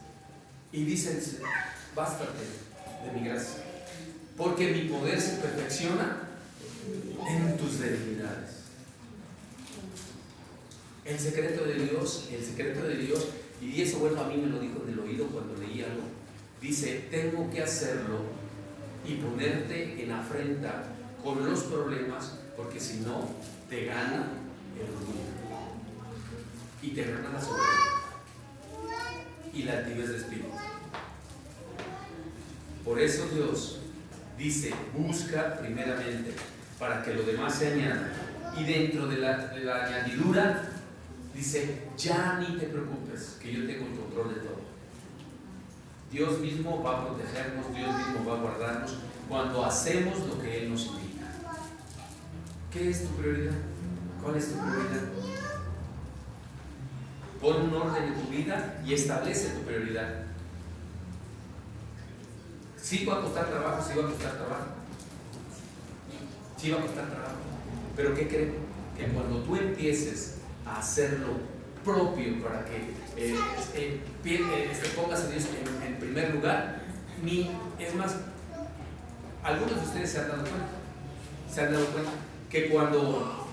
Y dicen, bástate de mi gracia, porque mi poder se perfecciona en tus debilidades. El secreto de Dios, y eso bueno a mí me lo dijo en el oído cuando leí algo, dice, tengo que hacerlo y ponerte en afrenta con los problemas, porque si no, te gana el orgullo y te gana la soberbia y la altivez de espíritu. Por eso Dios dice, busca primeramente para que lo demás se añada, y dentro de la añadidura dice, ya ni te preocupes, que yo tengo el control de todo. Dios mismo va a protegernos, Dios mismo va a guardarnos cuando hacemos lo que Él nos indica. ¿Qué es tu prioridad? ¿Cuál es tu prioridad? Pon un orden en tu vida y establece tu prioridad. Sí va a costar trabajo, sí va a costar trabajo. Sí va a costar trabajo. Pero ¿qué creen? Que cuando tú empieces a hacerlo propio para que pongas a Dios en primer lugar, es más, algunos de ustedes se han dado cuenta que cuando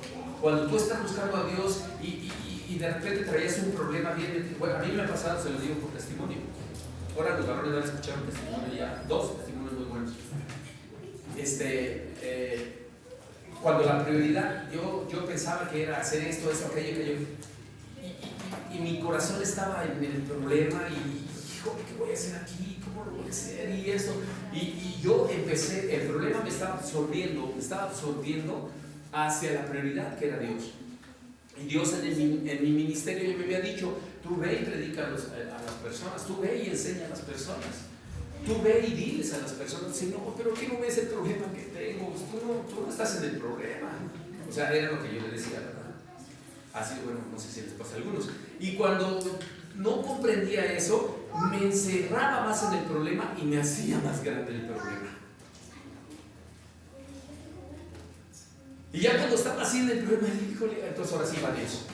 tú estás buscando a Dios y de repente traías un problema bien, bueno, a mí me ha pasado, se lo digo por testimonio. Ahora los varones van a escuchar un testimonio ya, 2 testimonios muy buenos. Cuando la prioridad, yo pensaba que era hacer esto, aquello, y mi corazón estaba en el problema, y hijo, ¿qué voy a hacer aquí? ¿Cómo lo voy a hacer? Y eso, y yo empecé, el problema me estaba absorbiendo hacia la prioridad que era Dios. Y Dios en mi ministerio yo me había dicho, tú ve y predica a las personas, tú ve y enseña a las personas, tú ve y diles a las personas, Señor, pero ¿qué no ves el problema que tengo? Tú no estás en el problema. O sea, era lo que yo le decía, ¿verdad? Así, bueno, no sé si les pasa a algunos. Y cuando no comprendía eso, me encerraba más en el problema y me hacía más grande el problema. Y ya cuando estaba así en el problema, híjole, entonces ahora sí va Dios.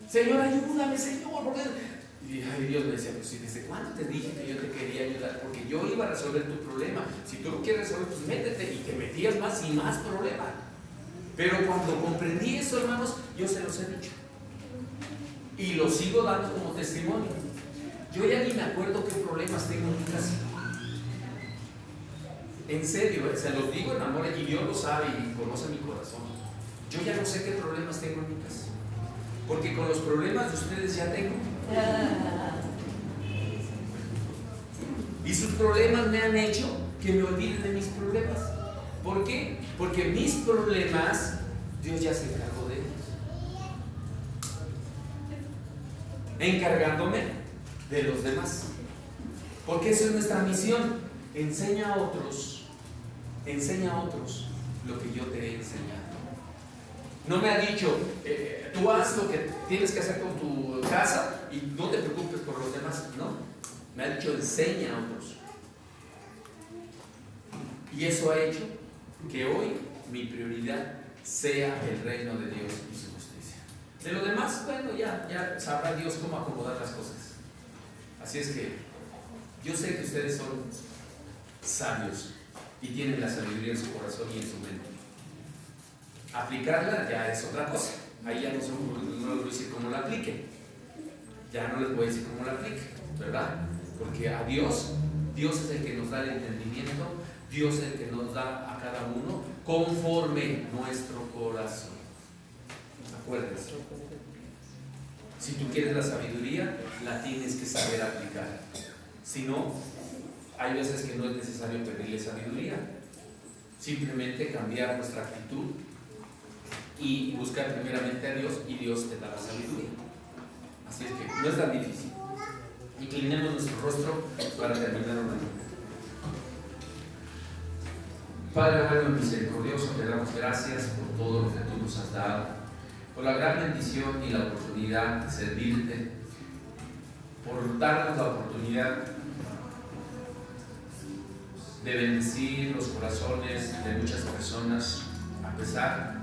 Señor, ayúdame, Señor, porque... Y Dios me decía, pues ¿desde cuándo te dije que yo te quería ayudar? Porque yo iba a resolver tu problema. Si tú lo quieres resolver, pues métete, y te metías más y más problema. Pero cuando comprendí eso, hermanos, yo se los he dicho. Y lo sigo dando como testimonio. Yo ya ni me acuerdo qué problemas tengo en mi casa. En serio, se los digo en amor, y Dios lo sabe y conoce mi corazón. Yo ya no sé qué problemas tengo en mi casa, porque con los problemas de ustedes ya tengo. Y sus problemas me han hecho que me olvide de mis problemas. ¿Por qué? Porque mis problemas, Dios ya se encargó de ellos, encargándome de los demás. Porque eso es nuestra misión. Enseña a otros lo que yo te he enseñado. No me ha dicho, tú haz lo que tienes que hacer con tu casa y no te preocupes por los demás. No, me ha dicho, enseña a otros. Y eso ha hecho que hoy mi prioridad sea el reino de Dios y su justicia. De lo demás, bueno, ya sabrá Dios cómo acomodar las cosas. Así es que yo sé que ustedes son sabios y tienen la sabiduría en su corazón y en su mente. Aplicarla ya es otra cosa. Ahí ya no les voy a decir cómo la apliquen. Ya no les voy a decir cómo la apliquen, ¿verdad? Porque a Dios es el que nos da el entendimiento, Dios es el que nos da a cada uno conforme nuestro corazón. Acuérdense. Si tú quieres la sabiduría, la tienes que saber aplicar. Si no, hay veces que no es necesario pedirle sabiduría. Simplemente cambiar nuestra actitud y buscar primeramente a Dios, y Dios te da la sabiduría. Así es que no es tan difícil. Inclinemos nuestro rostro para terminar orando. Padre bueno y misericordioso, te damos gracias por todo lo que tú nos has dado. por la gran bendición y la oportunidad de servirte, por darnos la oportunidad de bendecir los corazones de muchas personas, a pesar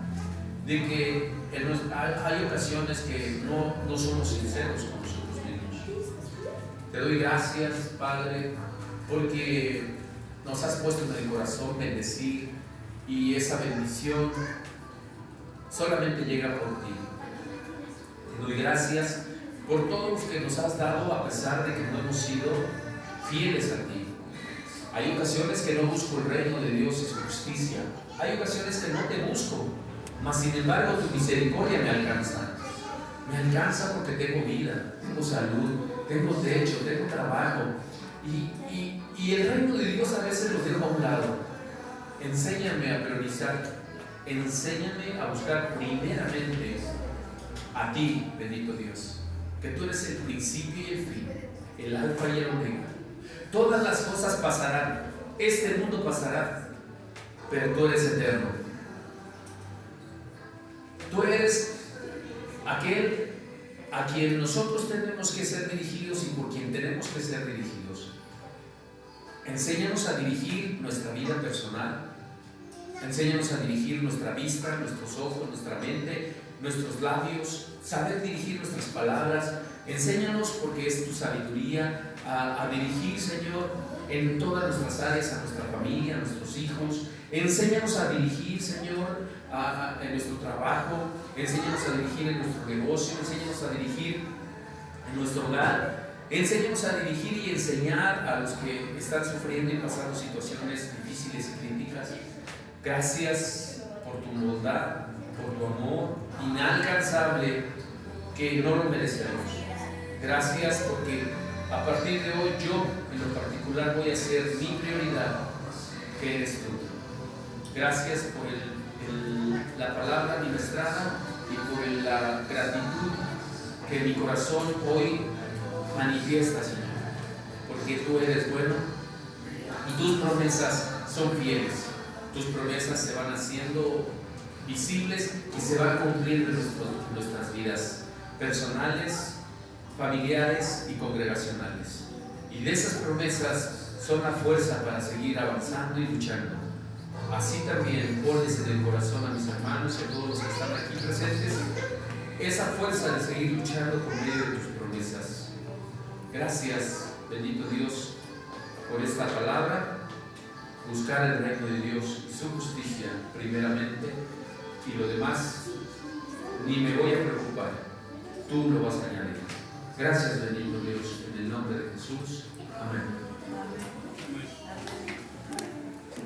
de que hay ocasiones que no somos sinceros con nosotros mismos. Te doy gracias, Padre, porque nos has puesto en el corazón bendecir, y esa bendición solamente llega por ti. Te doy gracias por todo lo que nos has dado, a pesar de que no hemos sido fieles a ti. Hay ocasiones que no busco el reino de Dios y su justicia. Hay ocasiones que no te busco, mas sin embargo tu misericordia me alcanza. Me alcanza porque tengo vida, tengo salud, tengo techo, tengo trabajo. Y el reino de Dios a veces lo dejo a un lado. Enséñame a priorizar, enséñame a buscar primeramente a ti, bendito Dios, que tú eres el principio y el fin, el alfa y el omega. Todas las cosas pasarán, este mundo pasará, pero tú eres eterno. Tú eres aquel a quien nosotros tenemos que ser dirigidos y por quien tenemos que ser dirigidos. Enséñanos a dirigir nuestra vida personal, enséñanos a dirigir nuestra vista, nuestros ojos, nuestra mente, nuestros labios, saber dirigir nuestras palabras. Enséñanos, porque es tu sabiduría, a dirigir, Señor, en todas nuestras áreas, a nuestra familia, a nuestros hijos. Enséñanos a dirigir, Señor, en nuestro trabajo. Enséñanos a dirigir en nuestro negocio. Enséñanos a dirigir en nuestro hogar. Enséñanos a dirigir y enseñar a los que están sufriendo y pasando situaciones difíciles y críticas. Gracias por tu bondad, por tu amor inalcanzable, que no lo merecemos. Gracias porque a partir de hoy yo en lo particular voy a hacer mi prioridad, que eres tú. Gracias por la palabra ministrada y por la gratitud que mi corazón hoy manifiesta, Señor, porque tú eres bueno y tus promesas son fieles. Tus promesas se van haciendo visibles y se van cumpliendo en nuestras vidas personales, familiares y congregacionales. Y de esas promesas son la fuerza para seguir avanzando y luchando. Así también pones en el corazón a mis hermanos y a todos los que están aquí presentes esa fuerza de seguir luchando por medio de tus promesas. Gracias, bendito Dios, por esta palabra. Buscar el reino de Dios y su justicia primeramente, y lo demás ni me voy a preocupar, tú lo vas a añadir. Gracias, bendito Dios, en el nombre de Jesús. Amén. Amén.